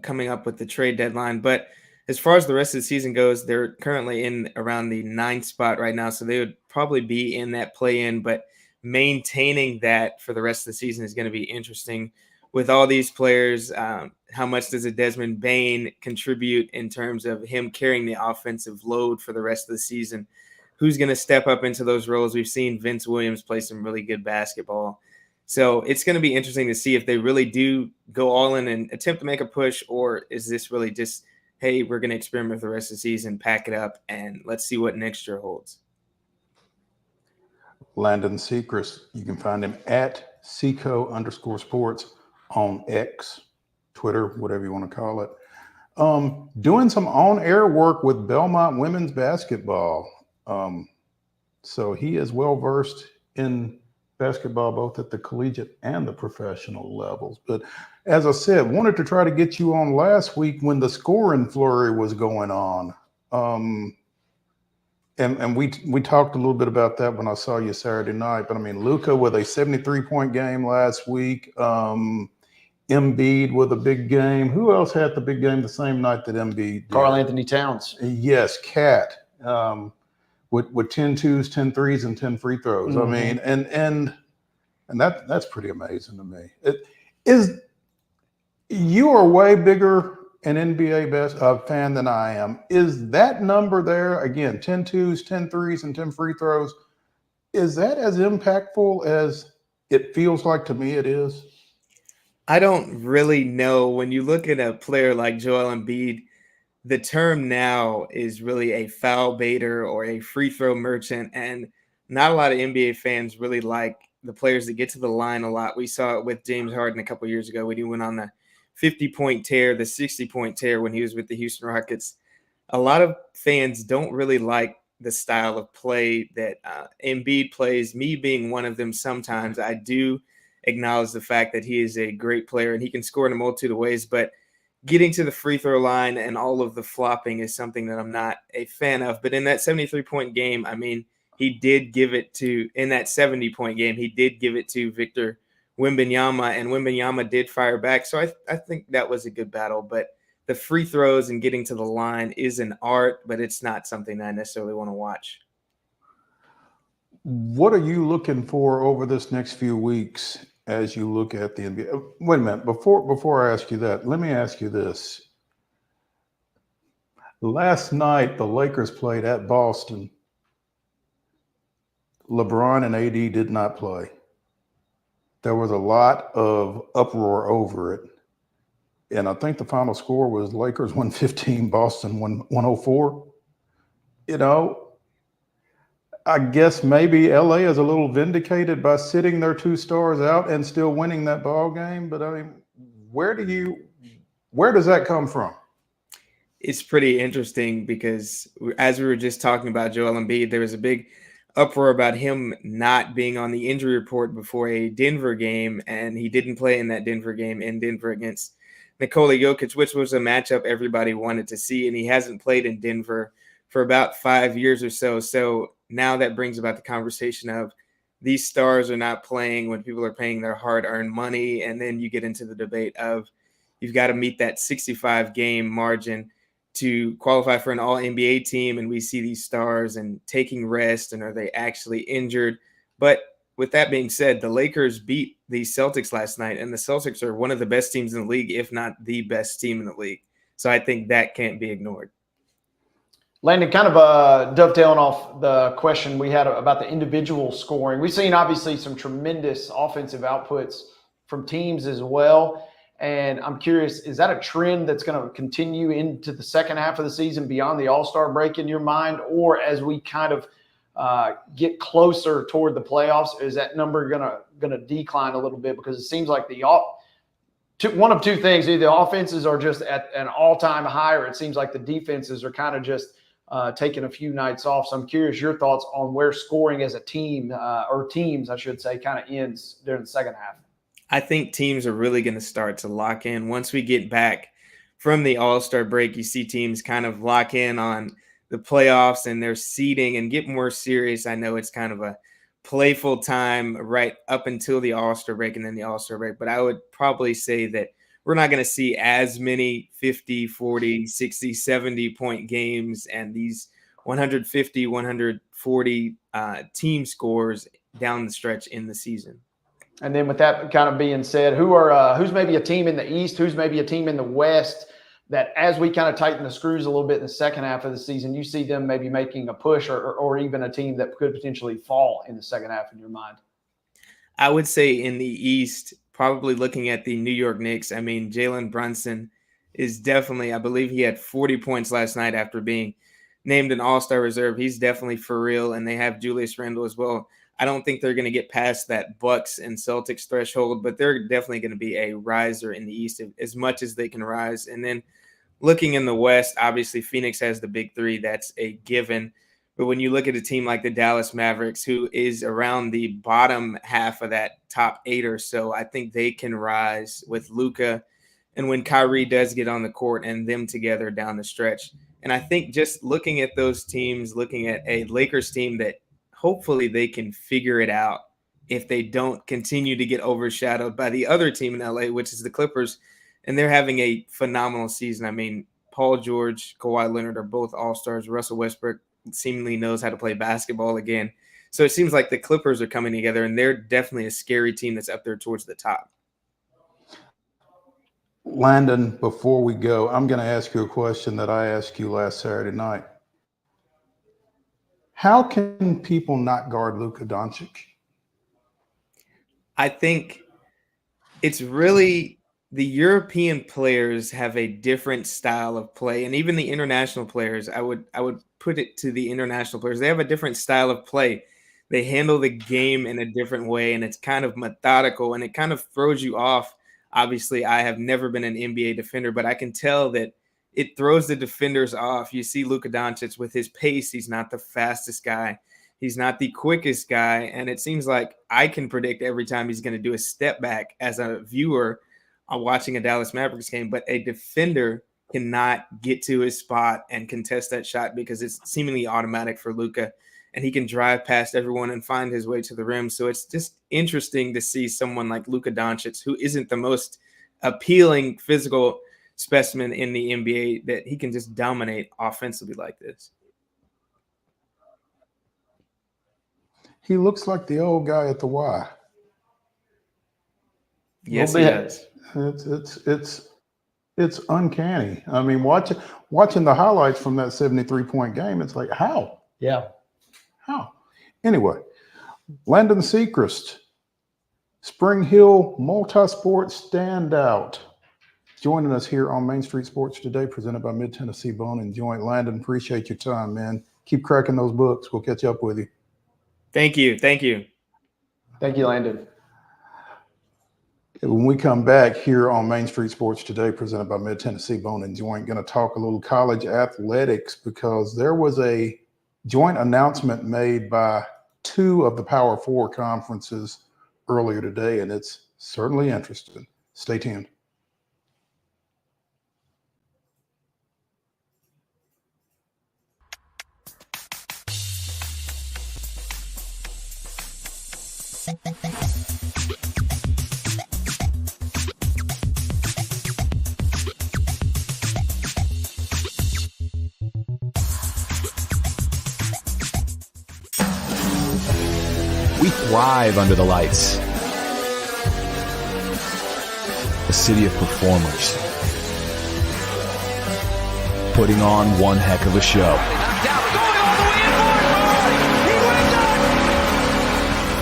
S9: coming up with the trade deadline. But as far as the rest of the season goes, they're currently in around the 9th spot right now. So they would probably be in that play-in. But maintaining that for the rest of the season is going to be interesting. With all these players, how much does a Desmond Bane contribute in terms of him carrying the offensive load for the rest of the season? Who's going to step up into those roles? We've seen Vince Williams play some really good basketball. So it's going to be interesting to see if they really do go all in and attempt to make a push, or is this really just, hey, we're going to experiment for the rest of the season, pack it up, and let's see what next year holds.
S2: Landon SECREST, you can find him at Seco_sports on X, Twitter, whatever you want to call it. Doing some on-air work with Belmont women's basketball. So he is well-versed in basketball, both at the collegiate and the professional levels. But as I said, wanted to try to get you on last week when the scoring flurry was going on. And we talked a little bit about that when I saw you Saturday night. But I mean, Luka with a 73-point game last week. Embiid with a big game. Who else had the big game the same night that Embiid did?
S3: Karl Anthony Towns.
S2: Yes, Cat. With 10 twos, 10 threes, and 10 free throws. I mean, and that's pretty amazing to me. You are way bigger an NBA fan than I am. Is that number there, again, 10 twos, 10 threes, and 10 free throws, is that as impactful as it feels like to me it is?
S9: I don't really know. When you look at a player like Joel Embiid, the term now is really a foul baiter or a free throw merchant, and not a lot of NBA fans really like the players that get to the line a lot. We saw it with James Harden a couple years ago when he went on the 50-point tear, the 60-point tear when he was with the Houston Rockets. A lot of fans don't really like the style of play that Embiid plays, me being one of them sometimes. I do acknowledge the fact that he is a great player and he can score in a multitude of ways, but getting to the free throw line and all of the flopping is something that I'm not a fan of. But in that 73-point game, I mean, he did give it to – in that 70-point game, he did give it to Victor Wembanyama, and Wembanyama did fire back. So I think that was a good battle. But the free throws and getting to the line is an art, but it's not something that I necessarily want to watch.
S2: What are you looking for over this next few weeks as you look at the NBA? Wait a minute. Before I ask you that, let me ask you this. Last night, the Lakers played at Boston. LeBron and AD did not play. There was a lot of uproar over it. And I think the final score was Lakers 115, Boston 104. You know, I guess maybe LA is a little vindicated by sitting their two stars out and still winning that ball game. But I mean, where does that come from?
S9: It's pretty interesting because as we were just talking about Joel Embiid, there was a big uproar about him not being on the injury report before a Denver game, and he didn't play in that Denver game in Denver against Nikola Jokic, which was a matchup everybody wanted to see, and he hasn't played in Denver for about 5 years or so. So now that brings about the conversation of these stars are not playing when people are paying their hard-earned money, and then you get into the debate of you've got to meet that 65-game margin to qualify for an all-NBA team, and we see these stars and taking rest, and are they actually injured? But with that being said, the Lakers beat the Celtics last night, and the Celtics are one of the best teams in the league, if not the best team in the league. So I think that can't be ignored.
S3: Landon, kind of dovetailing off the question we had about the individual scoring, we've seen obviously some tremendous offensive outputs from teams as well. And I'm curious, is that a trend that's going to continue into the second half of the season beyond the All-Star break in your mind? Or as we kind of get closer toward the playoffs? Is that number gonna decline a little bit? Because it seems like one of two things: either the offenses are just at an all-time high, or it seems like the defenses are kind of just taking a few nights off. So I'm curious your thoughts on where scoring as a team, or teams, I should say, kind of ends during the second half.
S9: I think teams are really going to start to lock in once we get back from the All-Star break. You see teams kind of lock in on the playoffs and their seeding and get more serious. I know it's kind of a playful time right up until the All-Star break and then the All-Star break, but I would probably say that we're not going to see as many 50, 40, 60, 70 point games and these 150, 140 team scores down the stretch in the season.
S3: And then with that kind of being said, who's maybe a team in the East, who's maybe a team in the West that as we kind of tighten the screws a little bit in the second half of the season, you see them maybe making a push or even a team that could potentially fall in the second half in your mind?
S9: I would say in the East, probably looking at the New York Knicks. I mean, Jalen Brunson is definitely, I believe he had 40 points last night after being named an All-Star reserve. He's definitely for real, and they have Julius Randle as well. I don't think they're going to get past that Bucks and Celtics threshold, but they're definitely going to be a riser in the East as much as they can rise. And then looking in the West, obviously Phoenix has the big three. That's a given. But when you look at a team like the Dallas Mavericks, who is around the bottom half of that top 8 or so, I think they can rise with Luka and when Kyrie does get on the court and them together down the stretch. And I think just looking at those teams, looking at a Lakers team that hopefully they can figure it out if they don't continue to get overshadowed by the other team in LA, which is the Clippers. And they're having a phenomenal season. I mean, Paul George, Kawhi Leonard are both all-stars. Russell Westbrook seemingly knows how to play basketball again. So it seems like the Clippers are coming together, and they're definitely a scary team that's up there towards the top.
S2: Landon, before we go, I'm going to ask you a question that I asked you last Saturday night. How can people not guard Luka Doncic?
S9: I think it's really the European players have a different style of play, and even the international players, I would put it to the international players. They have a different style of play. They handle the game in a different way, and it's kind of methodical, and it kind of throws you off. Obviously, I have never been an NBA defender, but I can tell that it throws the defenders off. You see Luka Doncic with his pace. He's not the fastest guy. He's not the quickest guy. And it seems like I can predict every time he's going to do a step back as a viewer watching a Dallas Mavericks game. But a defender cannot get to his spot and contest that shot because it's seemingly automatic for Luka. And he can drive past everyone and find his way to the rim. So it's just interesting to see someone like Luka Doncic, who isn't the most appealing physical specimen in the NBA, that he can just dominate offensively like this.
S2: He looks like the old guy at the Y.
S9: Yes, he does.
S2: It's uncanny. I mean, watching the highlights from that 73-point game, it's like, how?
S3: Yeah.
S2: How? Anyway, Landon SECREST, Spring Hill Multisport Standout, joining us here on Main Street Sports Today, presented by Mid-Tennessee Bone and Joint. Landon, appreciate your time, man. Keep cracking those books. We'll catch up with you.
S9: Thank you. Thank you.
S3: Thank you, Landon.
S2: When we come back here on Main Street Sports Today, presented by Mid-Tennessee Bone and Joint, going to talk a little college athletics because there was a joint announcement made by 2 of the Power 4 conferences earlier today, and it's certainly interesting. Stay tuned.
S10: We thrive under the lights. A city of performers, putting on one heck of a show.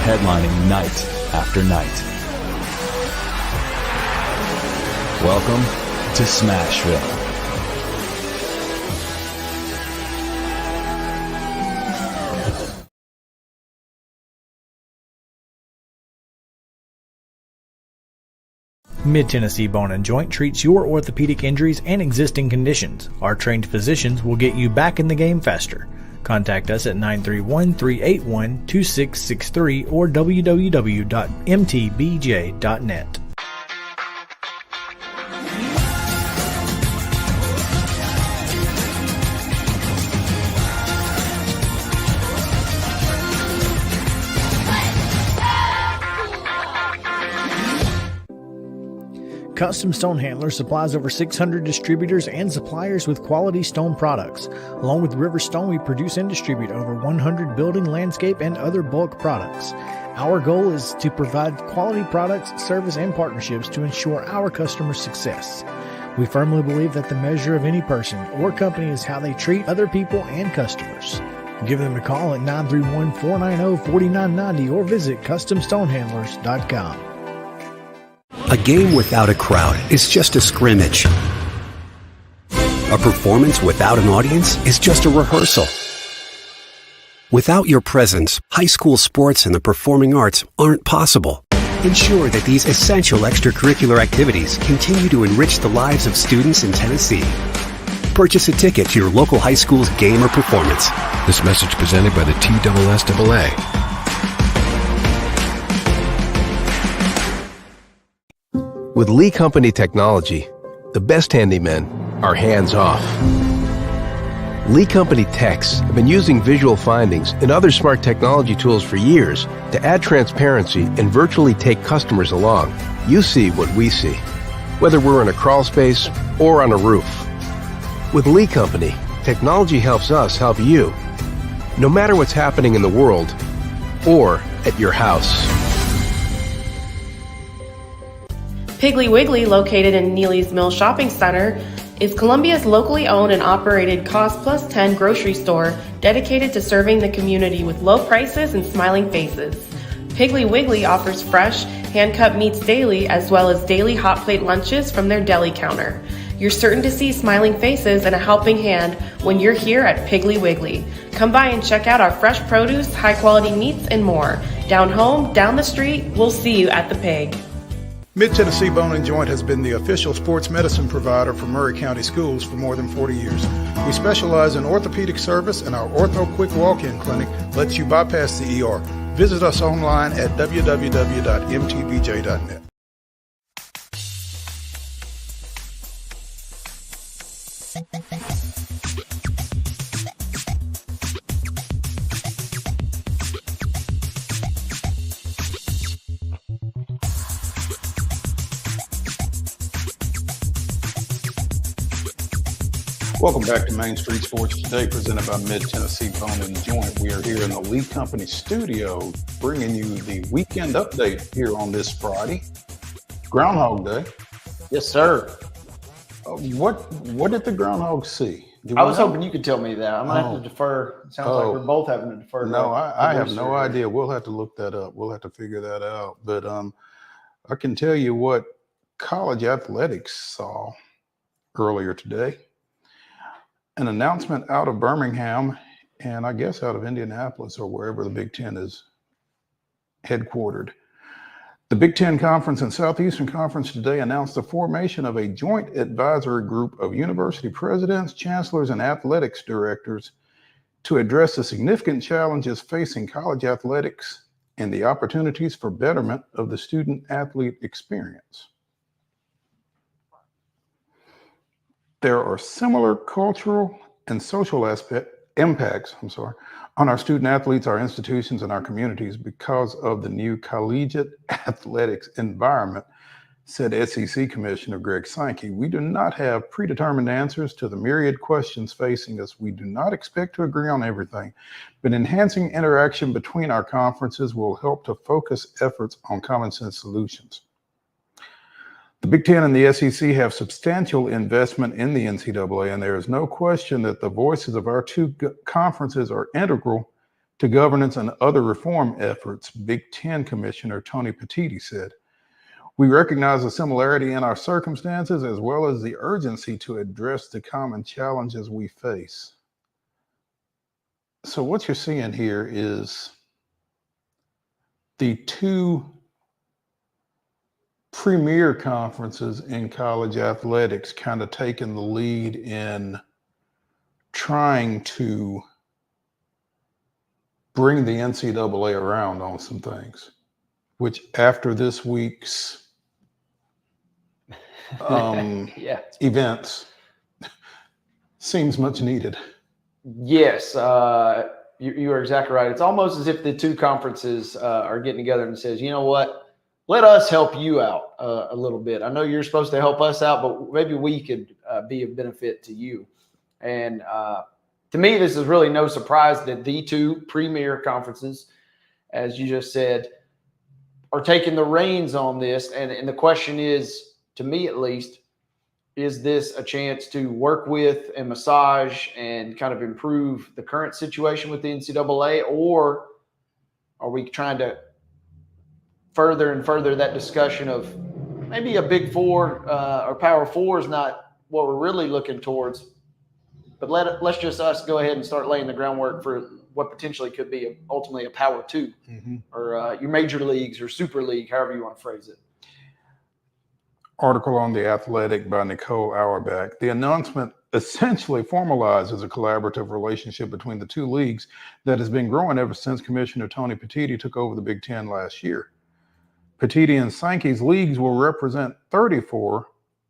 S10: Headlining night after night. Welcome to Smashville.
S1: Mid-Tennessee Bone and Joint treats your orthopedic injuries and existing conditions. Our trained physicians will get you back in the game faster. Contact us at 931-381-2663 or www.mtbj.net. Custom Stone Handlers supplies over 600 distributors and suppliers with quality stone products. Along with River Stone, we produce and distribute over 100 building, landscape, and other bulk products. Our goal is to provide quality products, service, and partnerships to ensure our customers' success. We firmly believe that the measure of any person or company is how they treat other people and customers. Give them a call at 931-490-4990 or visit CustomStonehandlers.com.
S7: A game without a crowd is just a scrimmage. A performance without an audience is just a rehearsal. Without your presence, high school sports and the performing arts aren't possible. Ensure that these essential extracurricular activities continue to enrich the lives of students in Tennessee. Purchase a ticket to your local high school's game or performance.
S8: This message presented by the TSSAA.
S5: With Lee Company technology, the best handymen are hands-off. Lee Company techs have been using visual findings and other smart technology tools for years to add transparency and virtually take customers along. You see what we see, whether we're in a crawl space or on a roof. With Lee Company, technology helps us help you, no matter what's happening in the world or at your house.
S11: Piggly Wiggly, located in Neely's Mill Shopping Center, is Columbia's locally owned and operated Cost Plus 10 grocery store dedicated to serving the community with low prices and smiling faces. Piggly Wiggly offers fresh, hand-cut meats daily as well as daily hot plate lunches from their deli counter. You're certain to see smiling faces and a helping hand when you're here at Piggly Wiggly. Come by and check out our fresh produce, high-quality meats, and more. Down home, down the street, we'll see you at the Pig.
S6: Mid-Tennessee Bone and Joint has been the official sports medicine provider for Murray County Schools for more than 40 years. We specialize in orthopedic service, and our Ortho Quick Walk-In Clinic lets you bypass the ER. Visit us online at www.mtbj.net. Welcome back to Main Street Sports Today, presented by Mid-Tennessee Bone and Joint. We are here in the Lee Company studio, bringing you the weekend update here on this Friday, Groundhog Day.
S3: Yes, sir.
S6: What did the groundhog see?
S3: I was hoping you could tell me that. I'm gonna have to defer. It sounds like we're both having to defer.
S6: No, I have no idea. We'll have to look that up. We'll have to figure that out. But I can tell you what college athletics saw earlier today. An announcement out of Birmingham and I guess out of Indianapolis or wherever the Big Ten is headquartered. The Big Ten Conference and Southeastern Conference today announced the formation of a joint advisory group of university presidents, chancellors, and athletics directors to address the significant challenges facing college athletics and the opportunities for betterment of the student-athlete experience. There are similar cultural and social impacts on our student athletes, our institutions, and our communities because of the new collegiate athletics environment, said SEC Commissioner Greg Sankey. We do not have predetermined answers to the myriad questions facing us. We do not expect to agree on everything, but enhancing interaction between our conferences will help to focus efforts on common sense solutions. The Big Ten and the SEC have substantial investment in the NCAA, and there is no question that the voices of our two conferences are integral to governance and other reform efforts, Big Ten Commissioner Tony Petitti said. We recognize the similarity in our circumstances as well as the urgency to address the common challenges we face. So what you're seeing here is the two
S2: premier conferences in college athletics kind of taken the lead in trying to bring the NCAA around on some things, which after this week's events seems much needed.
S3: Yes, you are exactly right. It's almost as if the two conferences are getting together and says, you know what, let us help you out a little bit. I know you're supposed to help us out, but maybe we could be of benefit to you. And to me, this is really no surprise that the two premier conferences, as you just said, are taking the reins on this. And the question is, to me at least, is this a chance to work with and massage and kind of improve the current situation with the NCAA, or are we trying to further and further that discussion of maybe a Big Four or Power Four is not what we're really looking towards, but let's just us go ahead and start laying the groundwork for what potentially could be ultimately a Power Two, or your major leagues or Super League, however you want to phrase it.
S2: Article on The Athletic by Nicole Auerbach. The announcement essentially formalizes a collaborative relationship between the two leagues that has been growing ever since Commissioner Tony Petitti took over the Big Ten last year. Petitti and Sankey's leagues will represent 34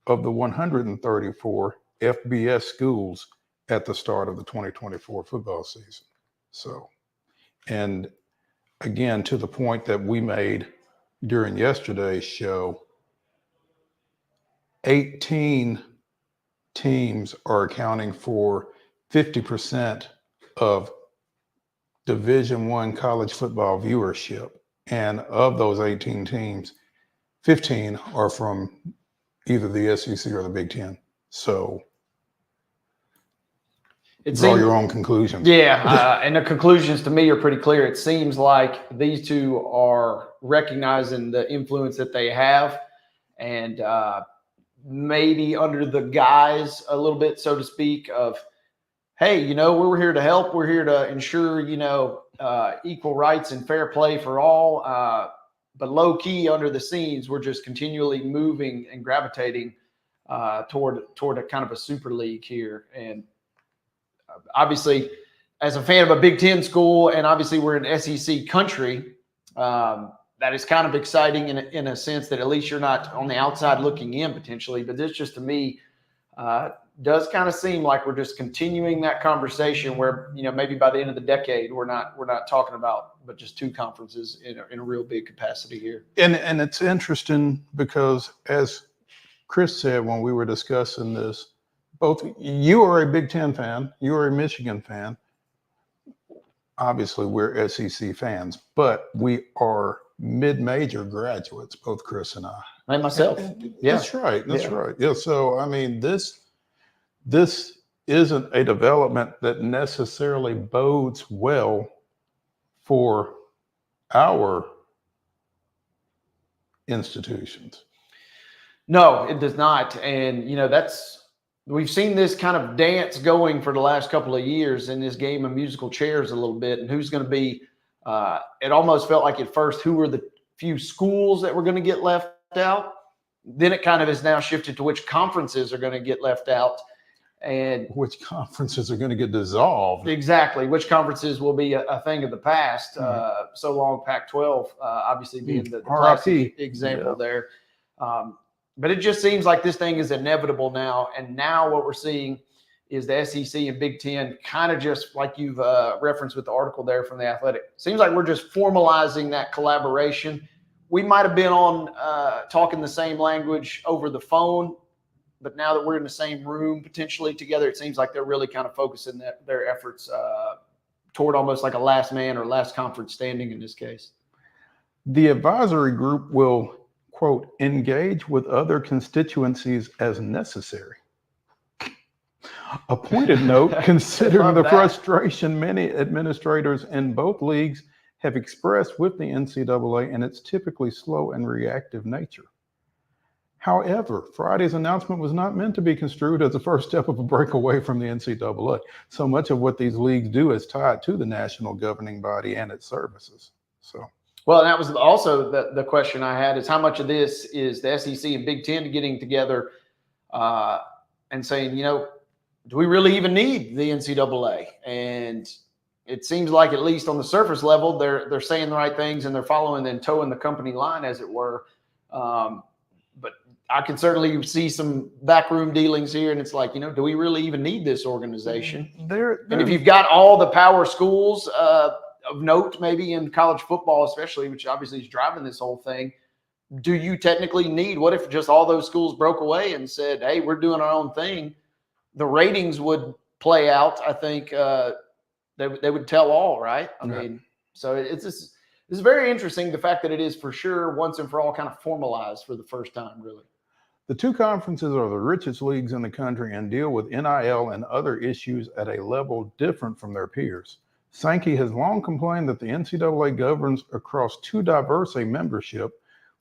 S2: of the 134 FBS schools at the start of the 2024 football season. So, and again, to the point that we made during yesterday's show, 18 teams are accounting for 50% of Division I college football viewership. And of those 18 teams, 15 are from either the SEC or the Big Ten. So draw your own conclusions.
S3: Yeah, and the conclusions to me are pretty clear. It seems like these two are recognizing the influence that they have, and maybe under the guise a little bit, so to speak, of, hey, you know, we're here to help. We're here to ensure, you know, equal rights and fair play for all. But low key under the scenes, we're just continually moving and gravitating toward a kind of a super league here. And obviously, as a fan of a Big Ten school, and obviously we're an SEC country, that is kind of exciting in a sense that at least you're not on the outside looking in potentially. But this just to me does kind of seem like we're just continuing that conversation where, you know, maybe by the end of the decade we're not talking about but just two conferences in a real big capacity here.
S2: And it's interesting because, as Chris said when we were discussing this, both you are a Big Ten fan, you are a Michigan fan. Obviously, we're SEC fans, but we are mid-major graduates, both Chris and I.
S3: And myself. Yeah.
S2: That's right. That's right. Yeah. So, I mean, this isn't a development that necessarily bodes well for our institutions.
S3: No, it does not. And, you know, we've seen this kind of dance going for the last couple of years in this game of musical chairs a little bit. And who's going to be, it almost felt like at first, who were the few schools that were going to get left out? Then it kind of is now shifted to which conferences are going to get left out. And
S2: which conferences are going to get dissolved.
S3: Exactly. Which conferences will be a thing of the past. So long Pac-12, obviously being the classic example there. But it just seems like this thing is inevitable now. And now what we're seeing is the SEC and Big Ten kind of just like you've referenced with the article there from The Athletic. Seems like we're just formalizing that collaboration. We might have been on talking the same language over the phone, but now that we're in the same room potentially together, it seems like they're really kind of focusing their efforts toward almost like a last man or last conference standing in this case.
S2: The advisory group will, quote, engage with other constituencies as necessary. A pointed note, considering the frustration many administrators in both leagues have expressed with the NCAA and its typically slow and reactive nature. However, Friday's announcement was not meant to be construed as the first step of a breakaway from the NCAA. So much of what these leagues do is tied to the national governing body and its services. So,
S3: Well, and that was also the question I had is how much of this is the SEC and Big Ten getting together and saying, do we really even need the NCAA? And it seems like, at least on the surface level, they're saying the right things and they're following and towing the company line, as it were. But I can certainly see some backroom dealings here, and it's like, do we really even need this organization? And if you've got all the power schools of note, maybe in college football especially, which obviously is driving this whole thing, do you technically need, what if just all those schools broke away and said, hey, we're doing our own thing? The ratings would play out. I think they would tell all, right? I mean, so it's very interesting, the fact that it is for sure once and for all kind of formalized for the first time, really.
S6: The two conferences are the richest leagues in the country and deal with NIL and other issues at a level different from their peers. Sankey has long complained that the NCAA governs across too diverse a membership,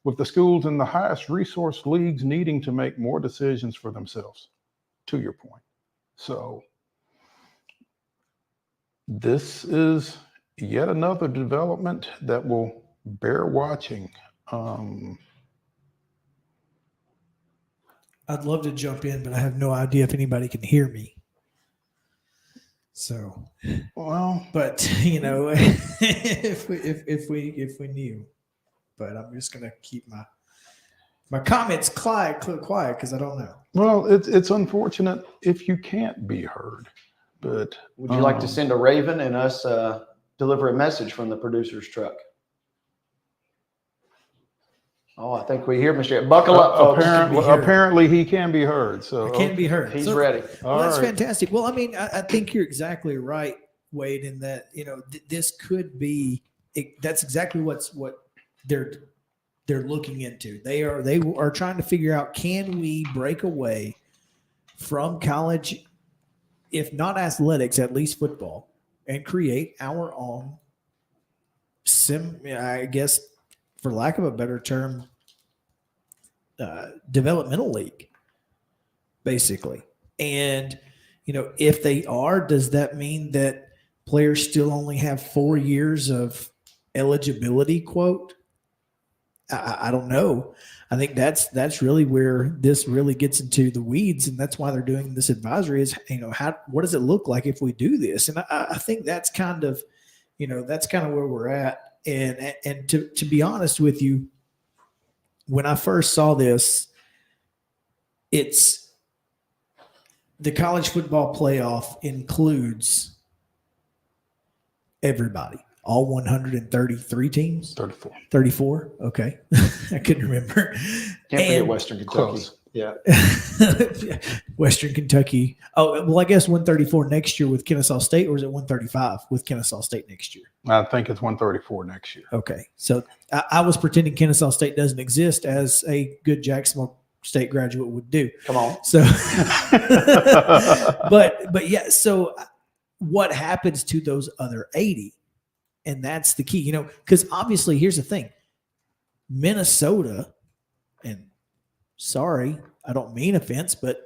S6: with the schools in the highest resource leagues needing to make more decisions for themselves, to your point. So this is yet another development that will bear watching.
S1: I'd love to jump in, but I have no idea if anybody can hear me. So,
S6: well,
S1: but if we knew, but I'm just gonna keep my comments quiet because I don't know.
S6: Well, it's unfortunate if you can't be heard, but
S3: would you like to send a raven and us deliver a message from the producer's truck? Oh, I think we hear Mr. Buckle up, folks.
S6: Apparently he can be heard. So
S1: it can be heard.
S3: He's ready.
S1: Well, that's fantastic. Well, I mean, I think you're exactly right, Wade, in that, this could be, that's exactly what they're looking into. They are trying to figure out, can we break away from college, if not athletics, at least football, and create our own I guess, for lack of a better term, developmental league, basically. And, if they are, does that mean that players still only have 4 years of eligibility, quote? I don't know. I think that's really where this really gets into the weeds, and that's why they're doing this advisory is, what does it look like if we do this? And I think that's kind of, where we're at. And to be honest with you, when I first saw this, it's the college football playoff includes everybody, all 133 teams. 34. Okay. I couldn't remember.
S3: Can't forget Western Kentucky. Close. Yeah.
S1: Western Kentucky. Oh, well, I guess 134 next year with Kennesaw State, or is it 135 with Kennesaw State next year?
S6: I think it's 134 next year.
S1: Okay. So I was pretending Kennesaw State doesn't exist, as a good Jacksonville State graduate would do.
S3: Come on.
S1: So, but yeah, so what happens to those other 80? And that's the key, because obviously here's the thing. Minnesota, and sorry, I don't mean offense, but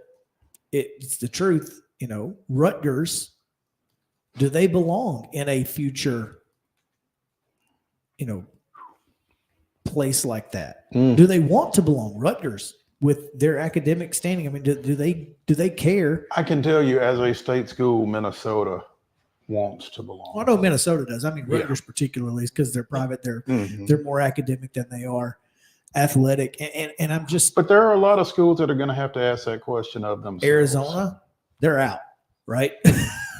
S1: it's the truth. Rutgers, do they belong in a future, place like that? Do they want to belong? Rutgers, with their academic standing, I mean, do they care?
S6: I can tell you, as a state school, Minnesota wants to belong.
S1: Well, I know Minnesota does. I mean, Rutgers particularly, is because they're private. They're more academic than they are athletic. And I'm just.
S6: But there are a lot of schools that are going to have to ask that question of themselves.
S1: Arizona, they're out, right?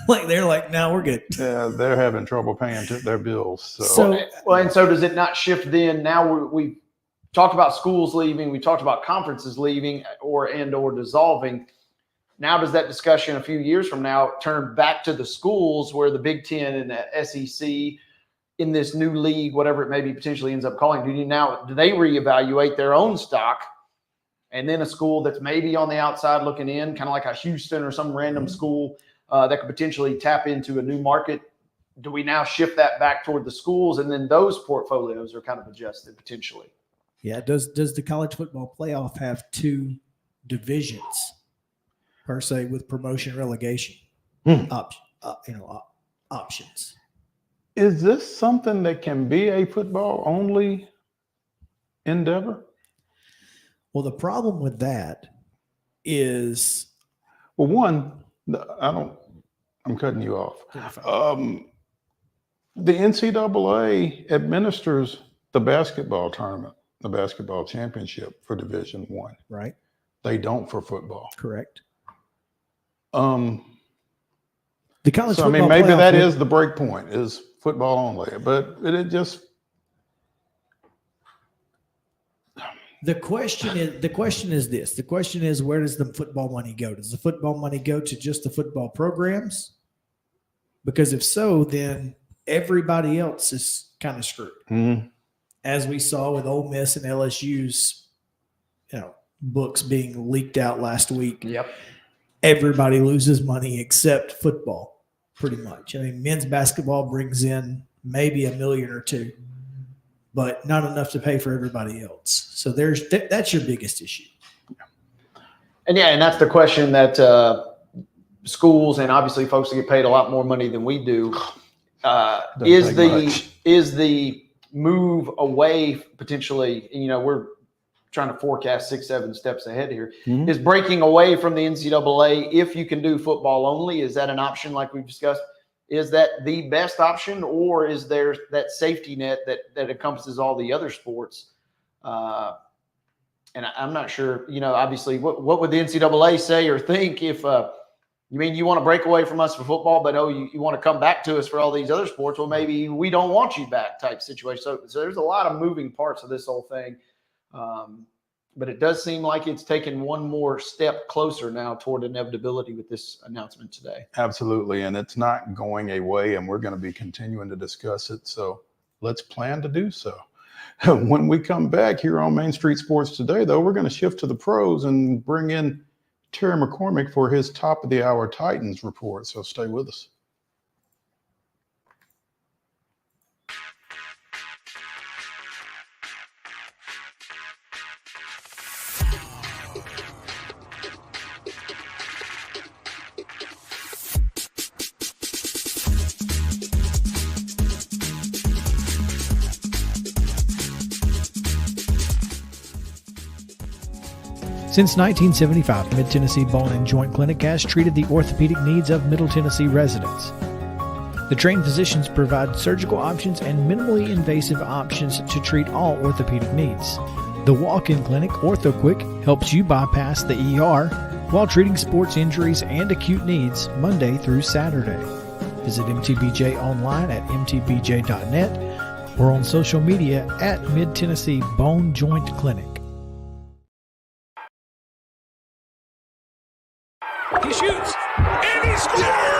S1: They're like, no, we're good.
S6: Yeah, they're having trouble paying their bills.
S3: So does it not shift then? Now we talked about schools leaving. We talked about conferences leaving or dissolving. Now, does that discussion a few years from now turn back to the schools, where the Big Ten and the SEC in this new league, whatever it may be, potentially ends up calling? Do they reevaluate their own stock? And then a school that's maybe on the outside looking in, kind of like a Houston or some random school that could potentially tap into a new market, do we now shift that back toward the schools, and then those portfolios are kind of adjusted potentially?
S1: Yeah. Does the college football playoff have two divisions per se, with promotion relegation options?
S6: Is this something that can be a football only endeavor?
S1: Well, the problem with that is,
S6: Well, one, I'm cutting you off. The NCAA administers the basketball tournament, the basketball championship for Division I.
S1: right?
S6: They don't for football.
S1: Correct.
S6: The
S1: college
S6: so I mean,
S1: football
S6: maybe
S1: playoff
S6: that
S1: would-
S6: is the break point, is football only, but it just.
S1: The question is this. The question is, where does the football money go? Does the football money go to just the football programs? Because if so, then everybody else is kind of screwed.
S6: Mm-hmm.
S1: As we saw with Ole Miss and LSU's, books being leaked out last week.
S3: Yep.
S1: Everybody loses money except football, pretty much. I mean, men's basketball brings in maybe $1 million or $2 million, but not enough to pay for everybody else. So that's your biggest issue.
S3: And that's the question that schools and obviously folks that get paid a lot more money than we do is the move away potentially. We're trying to forecast 6-7 steps ahead here.
S6: Mm-hmm.
S3: Is breaking away from the NCAA if you can do football only? Is that an option like we've discussed? Is that the best option, or is there that safety net that encompasses all the other sports? And I'm not sure, obviously what would the NCAA say or think if you want to break away from us for football, but you want to come back to us for all these other sports? Well, maybe we don't want you back type situation. So there's a lot of moving parts of this whole thing. But it does seem like it's taken one more step closer now toward inevitability with this announcement today.
S6: Absolutely. And it's not going away, and we're going to be continuing to discuss it. So let's plan to do so. When we come back here on Main Street Sports Today, though, we're going to shift to the pros and bring in Terry McCormick for his top of the hour Titans report. So stay with us.
S1: Since 1975, Mid-Tennessee Bone and Joint Clinic has treated the orthopedic needs of Middle Tennessee residents. The trained physicians provide surgical options and minimally invasive options to treat all orthopedic needs. The walk-in clinic, OrthoQuick, helps you bypass the ER while treating sports injuries and acute needs Monday through Saturday. Visit MTBJ online at mtbj.net or on social media at Mid-Tennessee Bone Joint Clinic.
S4: He shoots, and he scores!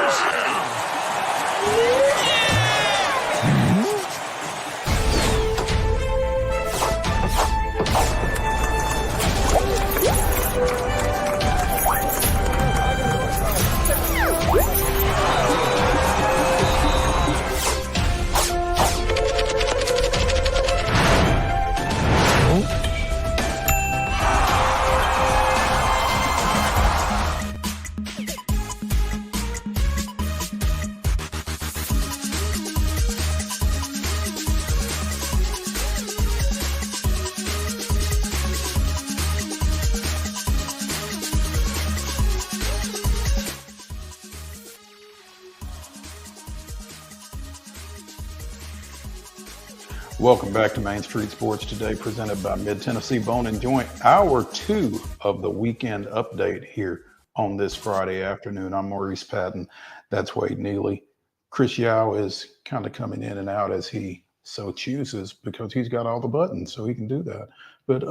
S6: Welcome back to Main Street Sports Today, presented by Mid-Tennessee Bone and Joint. Hour 2 of the weekend update here on this Friday afternoon. I'm Maurice Patton. That's Wade Neely. Chris Yao is kind of coming in and out as he so chooses because he's got all the buttons, so he can do that. But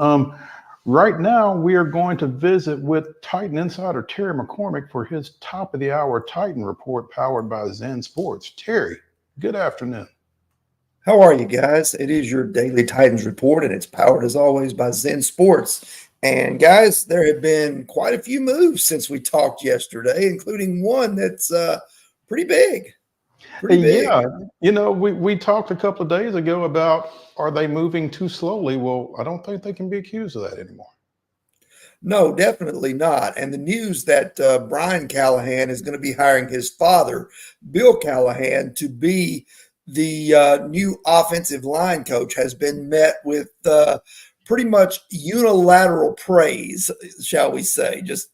S6: right now, we are going to visit with Titan insider Terry McCormick for his top of the hour Titan report powered by Zen Sports. Terry, good afternoon.
S12: How are you guys? It is your daily Titans report, and it's powered as always by Zen Sports. And guys, there have been quite a few moves since we talked yesterday, including one that's pretty big.
S6: Yeah, we talked a couple of days ago about, are they moving too slowly? Well, I don't think they can be accused of that anymore.
S12: No, definitely not. And the news that Brian Callahan is going to be hiring his father, Bill Callahan, to be the new offensive line coach has been met with pretty much unilateral praise, shall we say. Just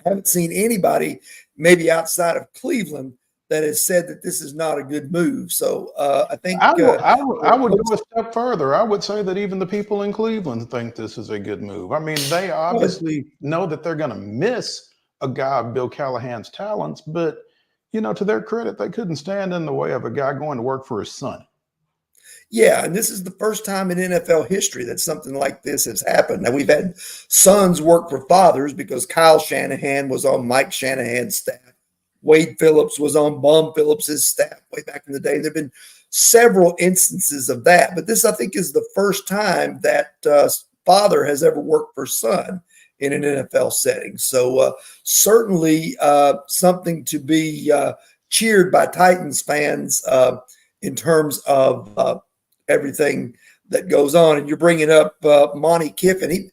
S12: haven't seen anybody, maybe outside of Cleveland, that has said that this is not a good move. So I think
S6: I would go a step further. I would say that even the people in Cleveland think this is a good move. I mean, they obviously know that they're going to miss a guy of Bill Callahan's talents, but to their credit, they couldn't stand in the way of a guy going to work for his son.
S12: Yeah, and this is the first time in NFL history that something like this has happened. Now, we've had sons work for fathers because Kyle Shanahan was on Mike Shanahan's staff. Wade Phillips was on Bum Phillips's staff way back in the day. There have been several instances of that, but this, I think, is the first time that father has ever worked for son in an NFL setting. So certainly something to be cheered by Titans fans in terms of everything that goes on. And you're bringing up Monty Kiffin.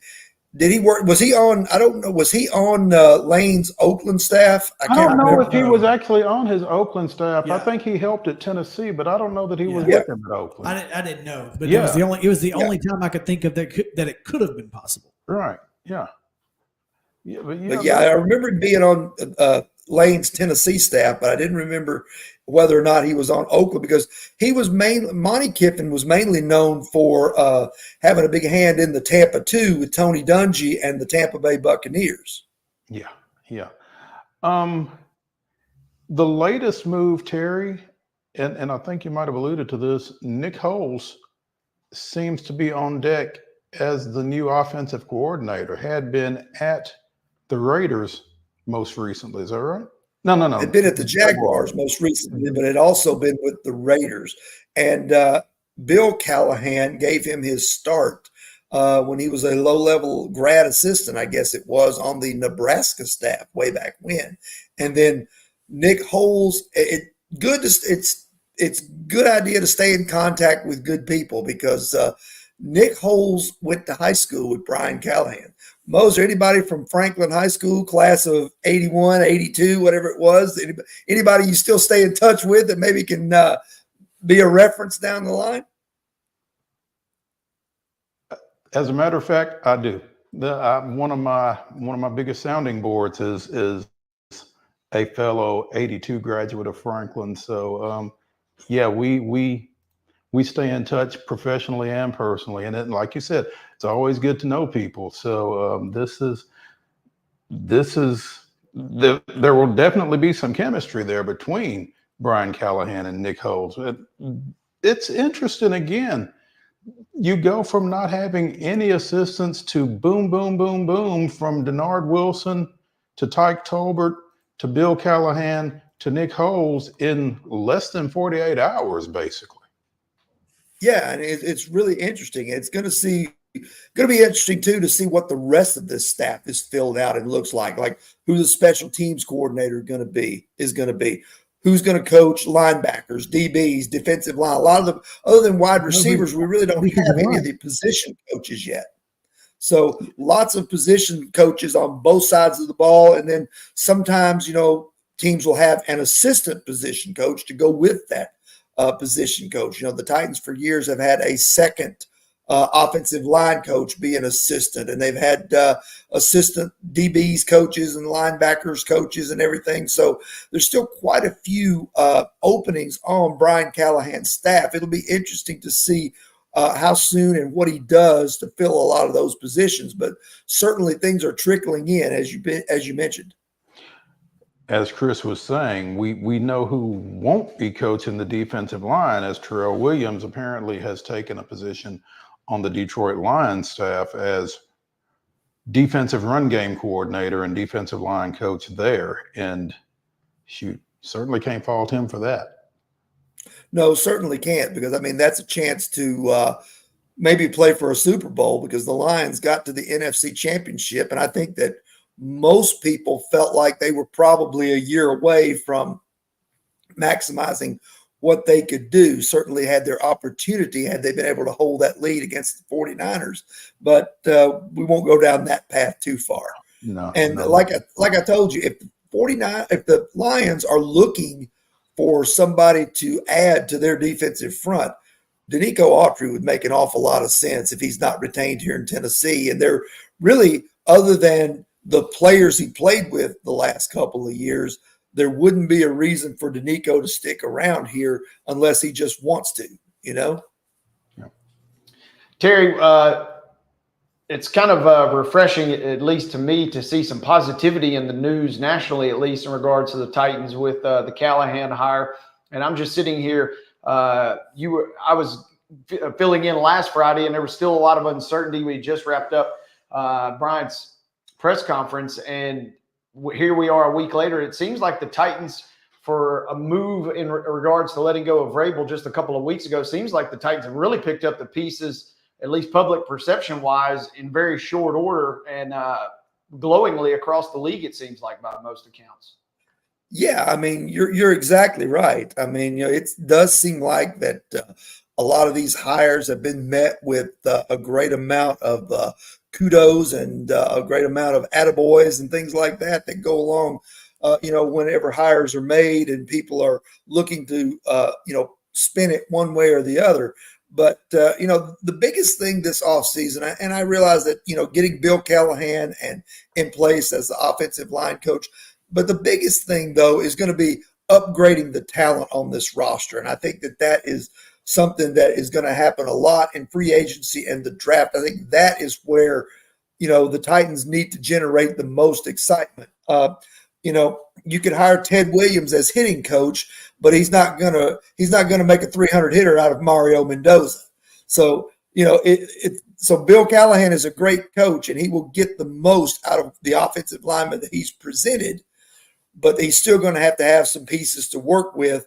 S12: Did he work? Was he on? I don't know. Was he on Lane's Oakland staff?
S6: I don't know if he was actually on his Oakland staff.
S1: Yeah.
S6: I think he helped at Tennessee, but I don't know that he was with him at Oakland.
S1: I didn't know, but it was the only time I could think of that it could have been possible.
S6: Right. Yeah.
S12: But I remember being on Lane's Tennessee staff, but I didn't remember whether or not he was on Oakland, because Monty Kiffin was mainly known for having a big hand in the Tampa 2 with Tony Dungy and the Tampa Bay Buccaneers.
S6: Yeah. The latest move, Terry, and I think you might have alluded to this, Nick Foles seems to be on deck as the new offensive coordinator, had been at the Raiders most recently. Is that right? No.
S12: Had been at the Jaguars most recently, but had also been with the Raiders. And Bill Callahan gave him his start when he was a low-level grad assistant, I guess it was, on the Nebraska staff way back when. And then Nick Foles, it's good idea to stay in contact with good people, because Nick Foles went to high school with Brian Callahan. Moser, anybody from Franklin High School, class of 81, 82, whatever it was, anybody you still stay in touch with that maybe can be a reference down the line?
S6: As a matter of fact, I do. One of my biggest sounding boards is a fellow 82 graduate of Franklin. So we stay in touch professionally and personally. And then, like you said, it's always good to know people. So there will definitely be some chemistry there between Brian Callahan and Nick Foles. It's interesting. Again, you go from not having any assistants to boom, boom, boom, boom, from Denard Wilson to Tyke Tolbert to Bill Callahan to Nick Foles in less than 48 hours, basically.
S12: Yeah, and it's really interesting. It's going to be interesting too to see what the rest of this staff is filled out and looks like who the special teams coordinator is going to be, who's going to coach linebackers, DBs, defensive line. A lot of them, other than wide receivers, we really don't have any of the position coaches yet. So lots of position coaches on both sides of the ball, and then sometimes teams will have an assistant position coach to go with that position coach. The Titans for years have had a second offensive line coach be an assistant, and they've had assistant DBs coaches and linebackers coaches and everything. So there's still quite a few openings on Brian Callahan's staff. It'll be interesting to see how soon and what he does to fill a lot of those positions, but certainly things are trickling in, as you mentioned.
S6: As Chris was saying, we know who won't be coaching the defensive line, as Terrell Williams apparently has taken a position on the Detroit Lions staff as defensive run game coordinator and defensive line coach there. And certainly can't fault him for that.
S12: No, certainly can't, because that's a chance to maybe play for a Super Bowl, because the Lions got to the NFC Championship, and I think that most people felt like they were probably a year away from maximizing what they could do. Certainly had their opportunity had they been able to hold that lead against the 49ers, but we won't go down that path too far.
S6: No.
S12: Like I told you, if the Lions are looking for somebody to add to their defensive front, Danico Autry would make an awful lot of sense if he's not retained here in Tennessee. And they're really, other than the players he played with the last couple of years, there wouldn't be a reason for Danico to stick around here unless he just wants to, you know?
S3: Terry, it's kind of refreshing, at least to me, to see some positivity in the news nationally, at least in regards to the Titans with the Callahan hire. And I'm just sitting here. I was filling in last Friday, and there was still a lot of uncertainty. We just wrapped up Bryant's press conference, and here we are a week later. It seems like the Titans, for a move in regards to letting go of Vrabel just a couple of weeks ago, seems like the Titans have really picked up the pieces, at least public perception-wise, in very short order and glowingly across the league, it seems like, by most accounts.
S12: Yeah, I mean, you're exactly right. I mean, you know, it does seem like that a lot of these hires have been met with a great amount of kudos and a great amount of attaboys and things like that go along, you know, whenever hires are made and people are looking to, you know, spin it one way or the other. But, you know, the biggest thing this offseason, and I realize that, you know, getting Bill Callahan and in place as the offensive line coach, but the biggest thing, though, is going to be upgrading the talent on this roster. And I think that that is something that is going to happen a lot in free agency and the draft. I think that is where, you know, the Titans need to generate the most excitement. You know, you could hire Ted Williams as hitting coach, but he's not gonna make a 300 hitter out of Mario Mendoza. So, you know, so Bill Callahan is a great coach, and he will get the most out of the offensive lineman that he's presented, but he's still going to have some pieces to work with,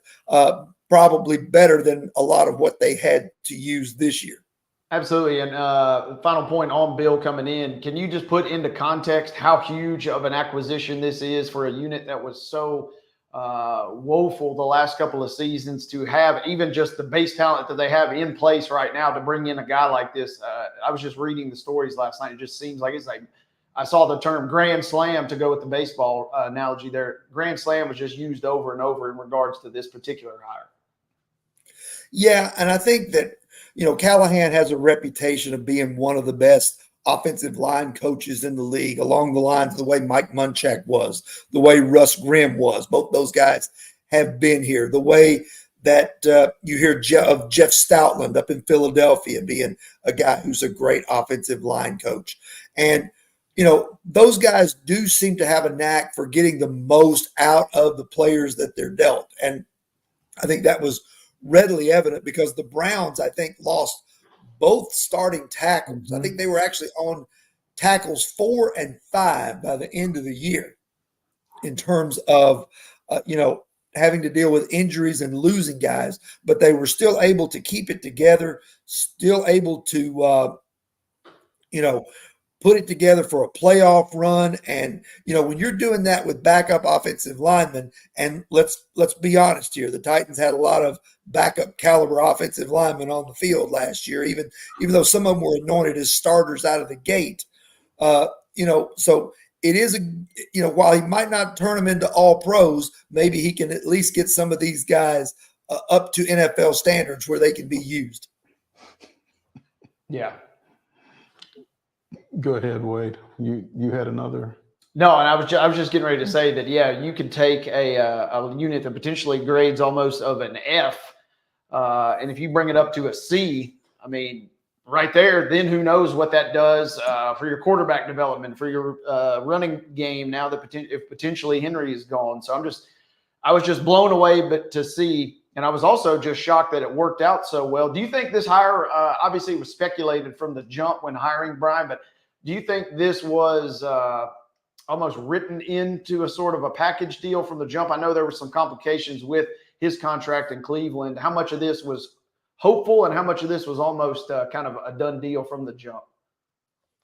S12: probably better than a lot of what they had to use this year.
S3: Absolutely. And final point on Bill coming in, can you just put into context how huge of an acquisition this is for a unit that was so woeful the last couple of seasons, to have even just the base talent that they have in place right now to bring in a guy like this? I was just reading the stories last night. It just seems like I saw the term grand slam to go with the baseball analogy there. Grand slam was just used over and over in regards to this particular hire.
S12: Yeah, and I think that, you know, Callahan has a reputation of being one of the best offensive line coaches in the league, along the lines of the way Mike Munchak was, the way Russ Grimm was. Both those guys have been here. The way that you hear of Jeff Stoutland up in Philadelphia being a guy who's a great offensive line coach. And, you know, those guys do seem to have a knack for getting the most out of the players that they're dealt. And I think that was readily evident because the Browns, I think, lost both starting tackles. I think they were actually on tackles 4 and 5 by the end of the year in terms of, you know, having to deal with injuries and losing guys, but they were still able to keep it together, still able to, you know, put it together for a playoff run. And, you know, when you're doing that with backup offensive linemen, and let's be honest here, the Titans had a lot of backup caliber offensive linemen on the field last year, even though some of them were anointed as starters out of the gate. You know, so it is you know, while he might not turn them into all pros, maybe he can at least get some of these guys up to NFL standards where they can be used.
S3: Yeah.
S2: Go ahead, Wade. You had another.
S3: No, and I was just getting ready to say that, yeah, you could take a unit that potentially grades almost of an F, and if you bring it up to a C, I mean, right there, then who knows what that does for your quarterback development, for your running game now that if potentially Henry is gone. So I was just blown away, but to see, and I was also just shocked that it worked out so well. Do you think this hire, obviously it was speculated from the jump when hiring Brian, but do you think this was almost written into a sort of a package deal from the jump? I know there were some complications with his contract in Cleveland. How much of this was hopeful and how much of this was almost kind of a done deal from the jump?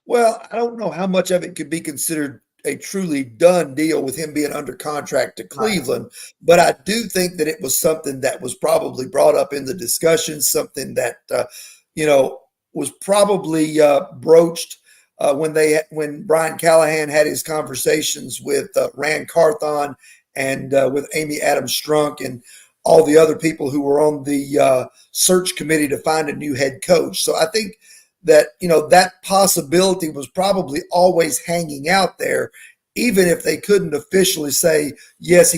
S12: Well, I don't know how much of it could be considered a truly done deal with him being under contract to Cleveland, but I do think that it was something that was probably brought up in the discussion, something that, you know, was probably broached when Brian Callahan had his conversations with Rand Carthon and with Amy Adams Strunk, and all the other people who were on the search committee to find a new head coach. So I think that, that possibility was probably always hanging out there, even if they couldn't officially say, yes,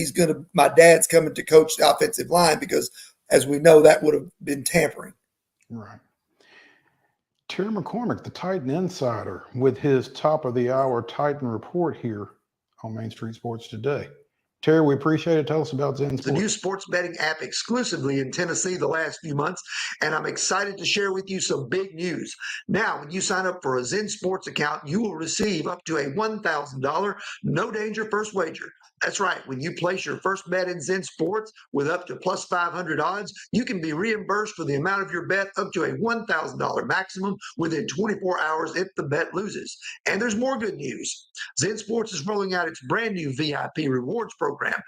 S12: my dad's coming to coach the offensive line, because as we know, that would have been tampering.
S2: Right. Terry McCormick, the Titan Insider, with his top of the hour Titan report here on Main Street Sports Today. Terry, we appreciate it. Tell us about Zen
S13: It's a
S2: Sports.
S13: new sports betting app exclusively in Tennessee the last few months, and I'm excited to share with you some big news. Now, when you sign up for a Zen Sports account, you will receive up to a $1,000 no danger first wager. That's right. When you place your first bet in Zen Sports with up to plus 500 odds, you can be reimbursed for the amount of your bet up to a $1,000 maximum within 24 hours if the bet loses. And there's more good news. Zen Sports is rolling out its brand new VIP rewards program.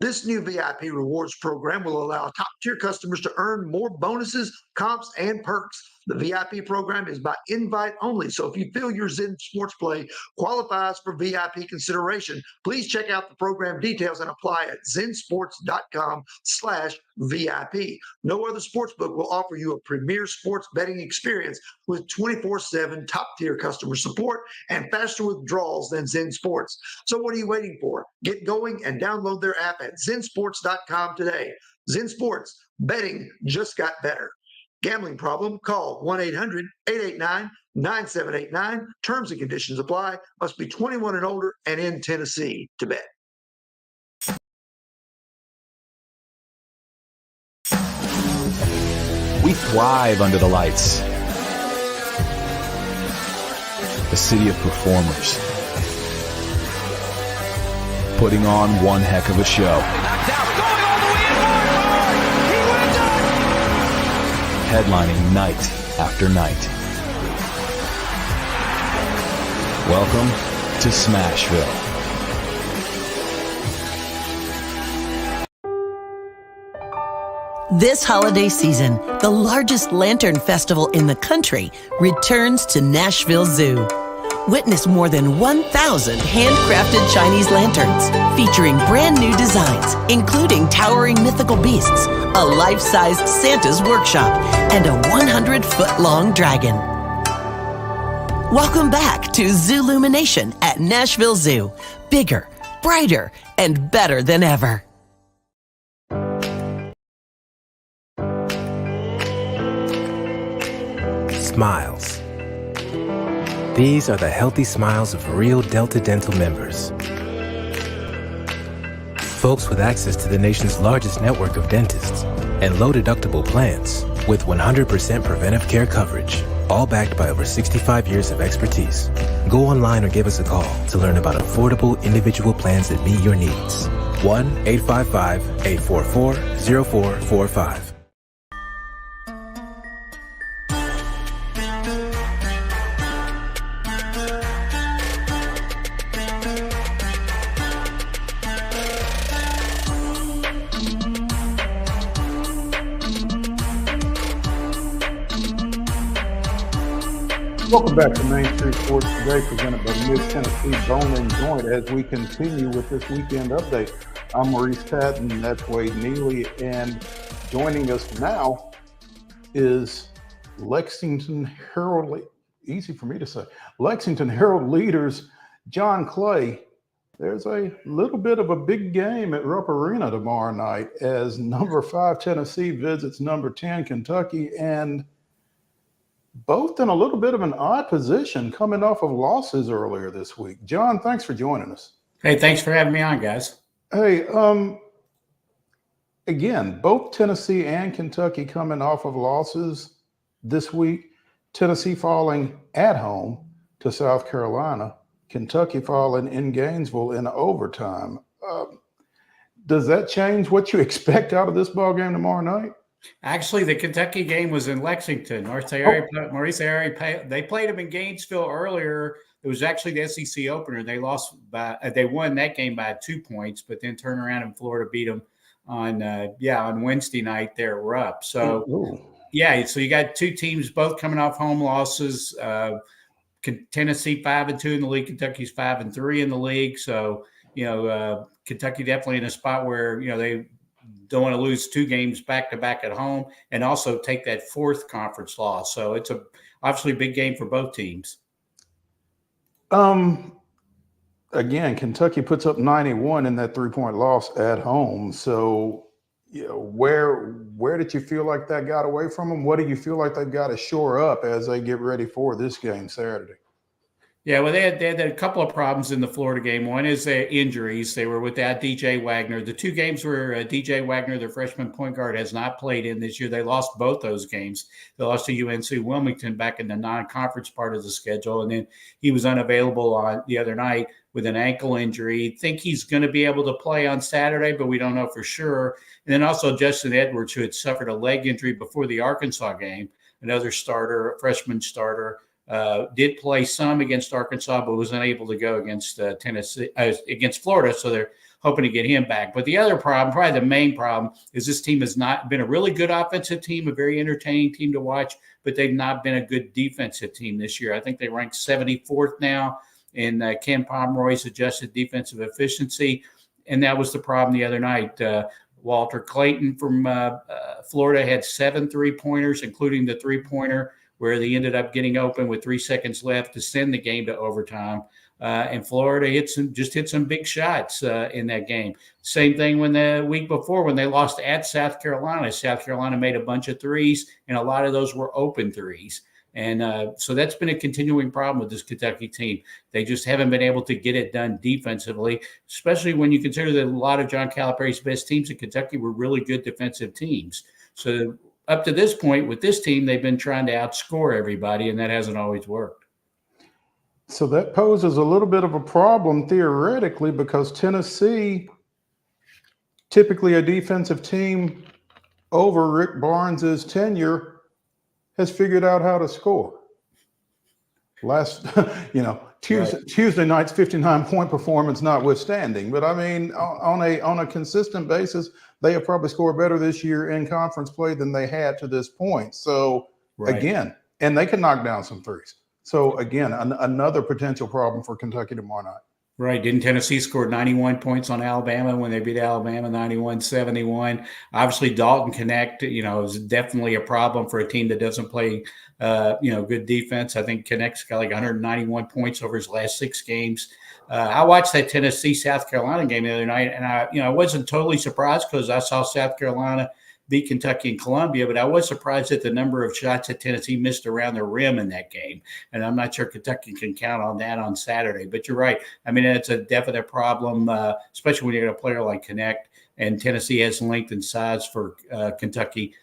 S13: This new VIP rewards program will allow top-tier customers to earn more bonuses, comps, and perks. The VIP program is by invite only, so if you feel your Zen Sports play qualifies for VIP consideration, please check out the program details and apply at zensports.com/VIP. No other sportsbook will offer you a premier sports betting experience with 24/7 top-tier customer support and faster withdrawals than Zen Sports. So what are you waiting for? Get going and download their app at zensports.com today. Zen Sports, betting just got better. Gambling problem? Call 1-800-889-9789. Terms and conditions apply. Must be 21 and older and in Tennessee to bet.
S10: We thrive under the lights. A city of performers. Putting on one heck of a show. Headlining night after night. Welcome to Smashville.
S14: This holiday season, the largest lantern festival in the country returns to Nashville Zoo. Witness more than 1,000 handcrafted Chinese lanterns featuring brand new designs, including towering mythical beasts, a life-sized Santa's workshop, and a 100-foot-long dragon. Welcome back to Zoolumination at Nashville Zoo. Bigger, brighter, and better than ever.
S15: Smiles. These are the healthy smiles of real Delta Dental members. Folks with access to the nation's largest network of dentists and low-deductible plans with 100% preventive care coverage, all backed by over 65 years of expertise. Go online or give us a call to learn about affordable individual plans that meet your needs. 1-855-844-0445.
S2: Welcome back to Main Street Sports Today, presented by Mid-Tennessee Bone & Joint, as we continue with this weekend update. I'm Maurice Patton, that's Wade Neely, and joining us now is Lexington Herald, easy for me to say, Lexington Herald leaders John Clay. There's a little bit of a big game at Rupp Arena tomorrow night as number 5 Tennessee visits number 10 Kentucky, and both in a little bit of an odd position coming off of losses earlier this week. John, thanks for joining us.
S16: Hey, thanks for having me on, guys.
S2: Hey, again, both Tennessee and Kentucky coming off of losses this week. Tennessee falling at home to South Carolina, Kentucky falling in Gainesville in overtime. Does that change what you expect out of this ball game tomorrow night?
S16: Actually, the Kentucky game was in Lexington. Maurice, they played them in Gainesville earlier. It was actually the SEC opener. They won that game by 2 points, but then turned around and Florida beat them on Wednesday night there at Rupp. So, so you got two teams both coming off home losses. Tennessee 5-2 in the league. Kentucky's 5-3 in the league. So, Kentucky definitely in a spot where, don't want to lose 2 games back to back at home, and also take that 4th conference loss. So it's obviously a big game for both teams.
S6: Again, Kentucky puts up 91 in that 3-point loss at home. So, where did you feel like that got away from them? What do you feel like they've got to shore up as they get ready for this game Saturday?
S16: Yeah, well, they had a couple of problems in the Florida game. One is the injuries. They were without DJ Wagner. The 2 games where DJ Wagner, their freshman point guard, has not played in this year, they lost both those games. They lost to UNC Wilmington back in the non-conference part of the schedule, and then he was unavailable on the other night with an ankle injury. Think he's going to be able to play on Saturday, but we don't know for sure. And then also Justin Edwards, who had suffered a leg injury before the Arkansas game, another starter, a freshman starter. Did play some against Arkansas, but was unable to go against Tennessee, against Florida. So they're hoping to get him back. But the other problem, probably the main problem, is this team has not been a really good offensive team, a very entertaining team to watch, but they've not been a good defensive team this year. I think they ranked 74th now in Ken Pomeroy's adjusted defensive efficiency, and that was the problem the other night. Walter Clayton from Florida had 7 3-pointers, including the 3-pointer where they ended up getting open with 3 seconds left to send the game to overtime. And Florida hit some big shots in that game. Same thing when the week before when they lost at South Carolina. South Carolina made a bunch of threes, and a lot of those were open threes. And so that's been a continuing problem with this Kentucky team. They just haven't been able to get it done defensively, especially when you consider that a lot of John Calipari's best teams in Kentucky were really good defensive teams. So up to this point with this team, they've been trying to outscore everybody, and that hasn't always worked.
S6: So that poses a little bit of a problem theoretically, because Tennessee, typically a defensive team over Rick Barnes's tenure, has figured out how to score. Tuesday night's 59-point performance notwithstanding. But I mean, on a consistent basis, they have probably scored better this year in conference play than they had to this point. So again, and they can knock down some threes. So again, another potential problem for Kentucky tomorrow night.
S16: Right. Didn't Tennessee score 91 points on Alabama when they beat Alabama 91-71? Obviously, Dalton Connect, is definitely a problem for a team that doesn't play, good defense. I think Connect's got like 191 points over his last 6 games. I watched that Tennessee-South Carolina game the other night, and I wasn't totally surprised because I saw South Carolina beat Kentucky and Columbia, but I was surprised at the number of shots that Tennessee missed around the rim in that game. And I'm not sure Kentucky can count on that on Saturday. But you're right. I mean, it's a definite problem, especially when you get a player like Connect, and Tennessee has length and size for Kentucky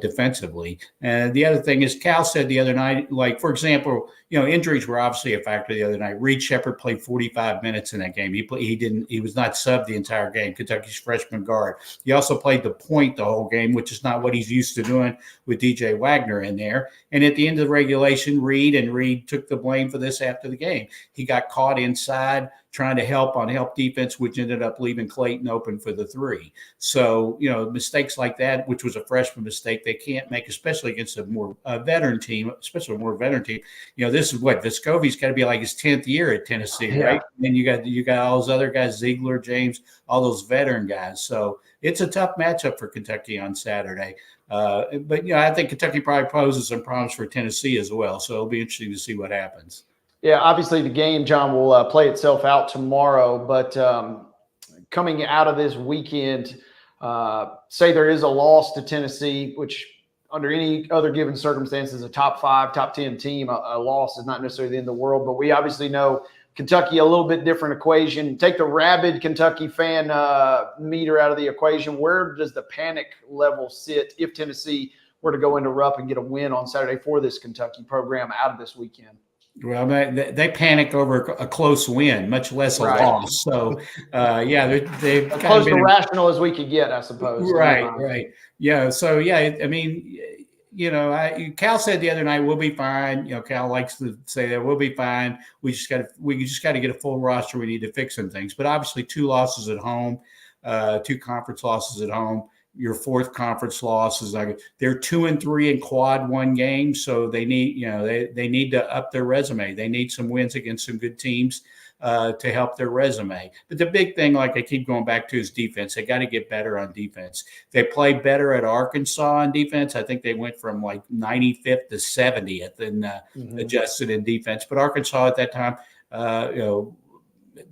S16: defensively. And the other thing is, Cal said the other night, like, for example, injuries were obviously a factor the other night. Reed Shepherd played 45 minutes in that game. He was not subbed the entire game, Kentucky's freshman guard. He also played the point the whole game, which is not what he's used to doing with DJ Wagner in there. And at the end of the regulation, Reed took the blame for this after the game. He got caught inside trying to help defense, which ended up leaving Clayton open for the 3. So, mistakes like that, which was a freshman mistake, they can't make, especially against a more veteran team, especially a more veteran team. This is what Vescovi's got to be like his 10th year at Tennessee, right? And you got all those other guys, Ziegler, James, all those veteran guys. So it's a tough matchup for Kentucky on Saturday. But I think Kentucky probably poses some problems for Tennessee as well. So it'll be interesting to see what happens.
S3: Yeah, obviously the game, John, will play itself out tomorrow. But coming out of this weekend, say there is a loss to Tennessee, which under any other given circumstances, a top 5, top 10 team, a loss is not necessarily the end of the world. But we obviously know Kentucky, a little bit different equation. Take the rabid Kentucky fan meter out of the equation. Where does the panic level sit if Tennessee were to go into Rupp and get a win on Saturday for this Kentucky program out of this weekend?
S16: Well, they panic over a close win, much less a loss. So, they've
S3: as close to rational as we could get, I suppose.
S16: Right. Yeah. So, I mean, Cal said the other night, we'll be fine. Cal likes to say that we'll be fine. We just got to get a full roster. We need to fix some things. But obviously, 2 losses at home, 2 conference losses at home. your fourth conference loss is like they're 2-3 in quad one games, so they need they need to up their resume. They need some wins against some good teams to help their resume. But the big thing, like I keep going back to, is defense. They got to get better on defense. They played better at Arkansas on defense. I think they went from like 95th to 70th and adjusted in defense. But Arkansas at that time, a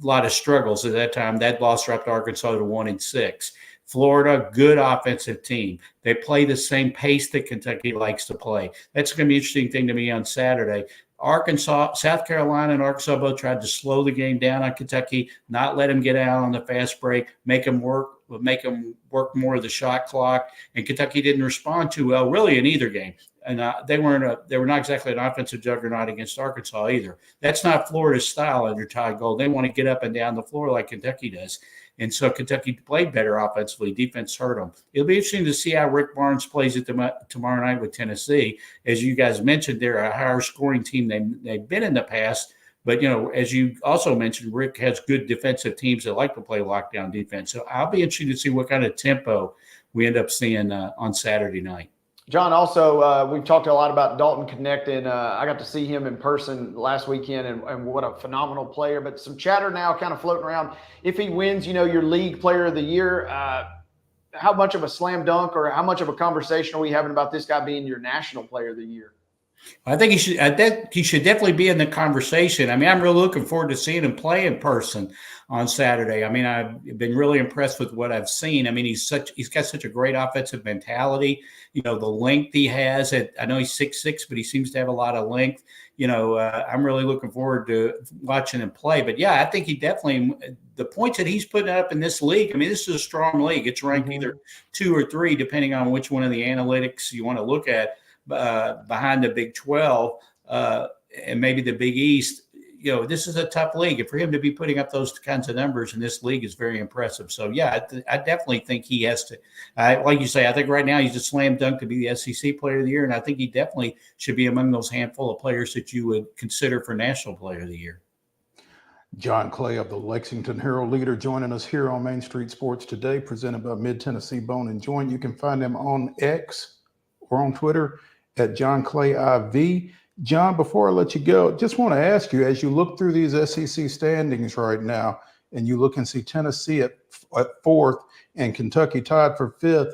S16: lot of struggles at that time. That loss dropped Arkansas to 1-6. Florida, good offensive team. They play the same pace that Kentucky likes to play. That's going to be an interesting thing to me on Saturday. Arkansas, South Carolina, and Arkansas both tried to slow the game down on Kentucky, not let them get out on the fast break, make them work more of the shot clock. And Kentucky didn't respond too well, really, in either game. And they were not exactly an offensive juggernaut against Arkansas either. That's not Florida's style under Todd Gold. They want to get up and down the floor like Kentucky does. And so Kentucky played better offensively. Defense hurt them. It'll be interesting to see how Rick Barnes plays it tomorrow night with Tennessee. As you guys mentioned, they're a higher scoring team than they've been in the past. But, as you also mentioned, Rick has good defensive teams that like to play lockdown defense. So I'll be interested to see what kind of tempo we end up seeing on Saturday night.
S3: John, also, we've talked a lot about Dalton Connect, and I got to see him in person last weekend, and what a phenomenal player. But some chatter now kind of floating around. If he wins, your league player of the year, how much of a slam dunk or how much of a conversation are we having about this guy being your national player of the year?
S16: I think he should definitely be in the conversation. I mean, I'm really looking forward to seeing him play in person on Saturday. I mean, I've been really impressed with what I've seen. I mean, he's got such a great offensive mentality. The length he has. I know he's 6'6", but he seems to have a lot of length. I'm really looking forward to watching him play. But yeah, I think he definitely, the points that he's putting up in this league. I mean, this is a strong league. It's ranked either 2 or 3, depending on which one of the analytics you want to look at. Behind the Big 12 and maybe the Big East, this is a tough league. And for him to be putting up those kinds of numbers in this league is very impressive. So, yeah, I definitely think he has to, like you say, I think right now he's a slam dunk to be the SEC Player of the Year. And I think he definitely should be among those handful of players that you would consider for National Player of the Year.
S2: John Clay of the Lexington Herald-Leader joining us here on Main Street Sports Today, presented by Mid-Tennessee Bone and Joint. You can find him on X or on Twitter at John Clay IV. John, before I let you go, just want to ask you, as you look through these SEC standings right now, and you look and see Tennessee at 4th and Kentucky tied for 5th,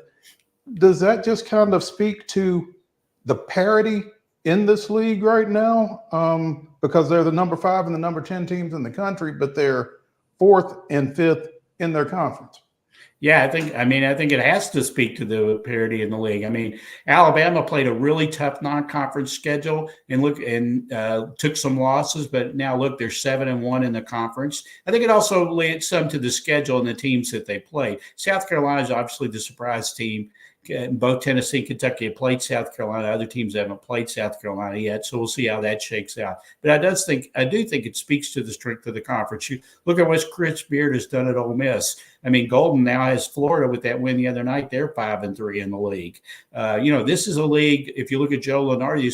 S2: does that just kind of speak to the parity in this league right now? Because they're the number 5 and the number 10 teams in the country, but they're 4th and 5th in their conference.
S16: Yeah, I think it has to speak to the parity in the league. I mean, Alabama played a really tough non-conference schedule and took some losses, but now look, they're 7-1 in the conference. I think it also leads some to the schedule and the teams that they play. South Carolina is obviously the surprise team. Both Tennessee and Kentucky have played South Carolina. Other teams haven't played South Carolina yet, so we'll see how that shakes out. But I do think it speaks to the strength of the conference. You look at what Chris Beard has done at Ole Miss. I mean, Golden now has Florida with that win the other night. They're 5-3 in the league. This is a league. If you look at Joe Lunardi,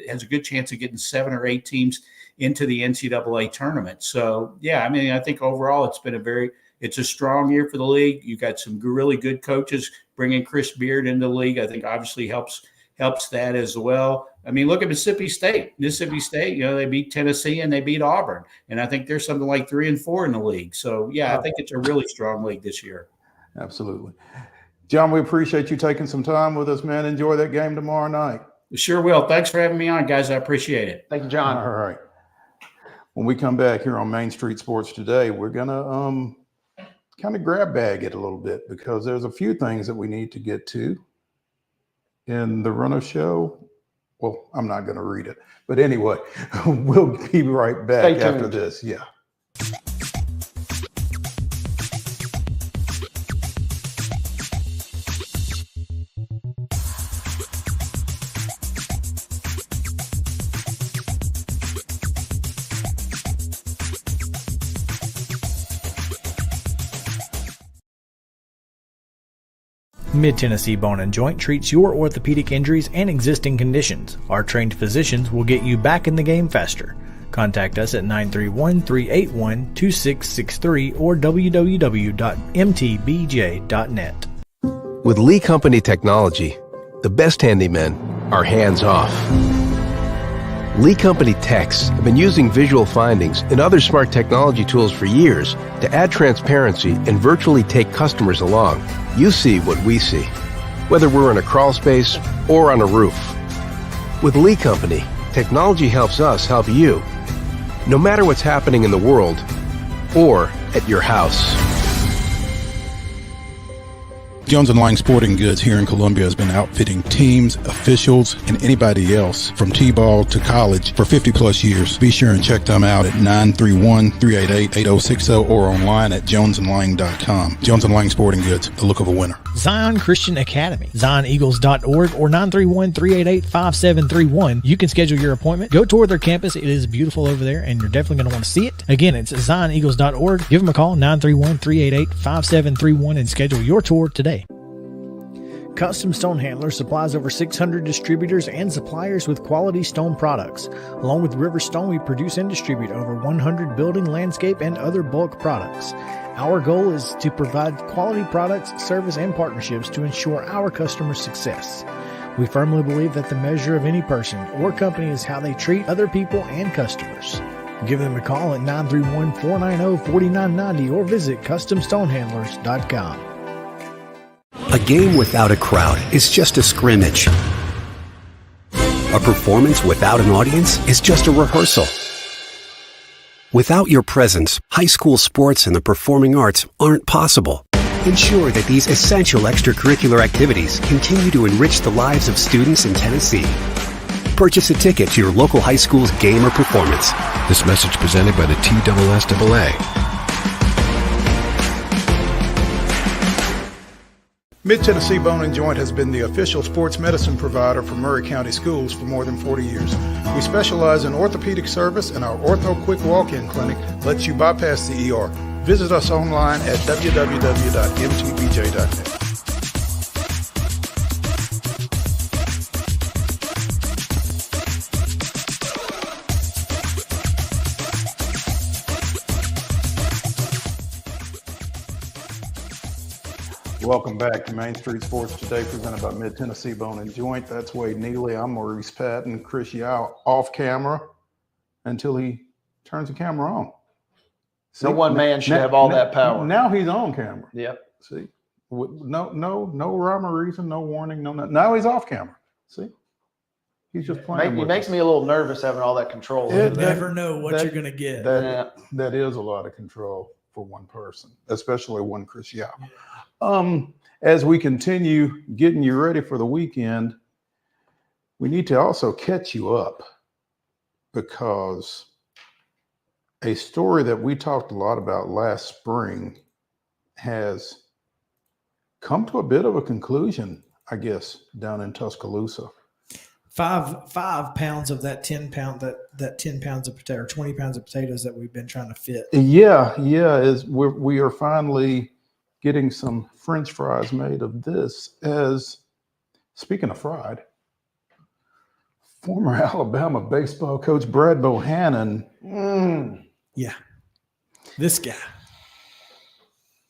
S16: has a good chance of getting 7 or 8 teams into the NCAA tournament. So yeah, I mean, I think overall it's a strong year for the league. You got some really good coaches. Bringing Chris Beard into the league, I think obviously helps that as well. I mean, look at Mississippi State. They beat Tennessee and they beat Auburn. And I think they're something like 3-4 in the league. So, yeah, I think it's a really strong league this year.
S2: Absolutely. John, we appreciate you taking some time with us, man. Enjoy that game tomorrow night.
S16: Sure will. Thanks for having me on, guys. I appreciate it.
S3: Thank you, John.
S2: All right. When we come back here on Main Street Sports Today, we're going to kind of grab bag it a little bit, because there's a few things that we need to get to in the run of show. Well, I'm not going to read it, but anyway, we'll be right back after this. Yeah.
S1: Mid-Tennessee Bone and Joint treats your orthopedic injuries and existing conditions. Our trained physicians will get you back in the game faster. Contact us at 931-381-2663 or www.mtbj.net.
S5: With Lee Company technology, the best handymen are hands-off. Lee Company techs have been using visual findings and other smart technology tools for years to add transparency and virtually take customers along. You see what we see, whether we're in a crawl space or on a roof. With Lee Company, technology helps us help you, no matter what's happening in the world or at your house.
S6: Jones & Lang Sporting Goods here in Columbia has been outfitting teams, officials, and anybody else from T-ball to college for 50 plus years. Be sure and check them out at 931-388-8060 or online at jonesandlang.com. Jones & Lang Sporting Goods, the look of a winner.
S1: Zion Christian Academy, zioneagles.org or 931-388-5731. You can schedule your appointment. Go tour their campus. It is beautiful over there, and you're definitely going to want to see it. Again, it's zioneagles.org. Give them a call, 931-388-5731, and schedule your tour today. Custom Stone Handler supplies over 600 distributors and suppliers with quality stone products. Along with River Stone, we produce and distribute over 100 building, landscape, and other bulk products. Our goal is to provide quality products, service, and partnerships to ensure our customers' success. We firmly believe that the measure of any person or company is how they treat other people and customers. Give them a call at 931-490-4990 or visit CustomStonehandlers.com.
S7: A game without a crowd is just a scrimmage. A performance without an audience is just a rehearsal. Without your presence, high school sports and the performing arts aren't possible. Ensure that these essential extracurricular activities continue to enrich the lives of students in Tennessee. Purchase a ticket to your local high school's game or performance.
S8: This message presented by the TSSAA.
S6: Mid-Tennessee Bone and Joint has been the official sports medicine provider for Murray County Schools for more than 40 years. We specialize in orthopedic service, and our Ortho Quick Walk-In Clinic lets you bypass the ER. Visit us online at www.mtbj.net. Welcome back to Main Street Sports Today, presented by Mid-Tennessee Bone and Joint. That's Wade Neely. I'm Maurice Patton. Chris Yao off camera until he turns the camera on.
S3: See, no one man should have all that power.
S6: Now he's on camera.
S3: Yep.
S6: See, no rhyme or reason, no warning, no nothing. Now he's off camera. See, he's just playing.
S3: It makes me a little nervous having all that control.
S1: You never know what you're going to get.
S6: That is a lot of control for one person, especially one Chris Yao. As we continue getting you ready for the weekend, we need to also catch you up, because a story that we talked a lot about last spring has come to a bit of a conclusion, I guess, down in Tuscaloosa.
S1: 5 pounds of that 10 pound, that 10 pounds of potato, or 20 pounds of potatoes that we've been trying to fit.
S6: Yeah. We are finally getting some French fries made of this. As speaking of fried, former Alabama baseball coach Brad Bohannon.
S1: Yeah. This guy.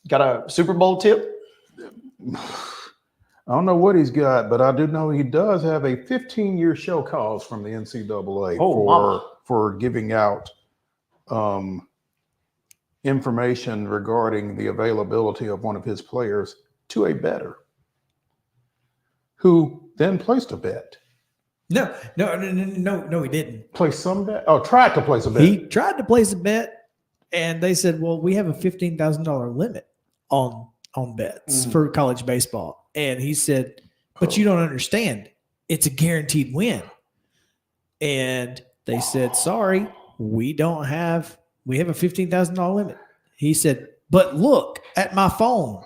S3: Got a Super Bowl tip?
S6: I don't know what he's got, but I do know he does have a 15-year show cause from the NCAA for giving out information regarding the availability of one of his players to a bettor, who then placed a bet.
S1: No, he didn't.
S6: Place some bet? Oh, tried to place a bet.
S1: He tried to place a bet, and they said, well, we have a $15,000 limit on bets for college baseball. And he said, but you don't understand. It's a guaranteed win. And they said, sorry, we have a $15,000 limit. He said, but look at my phone.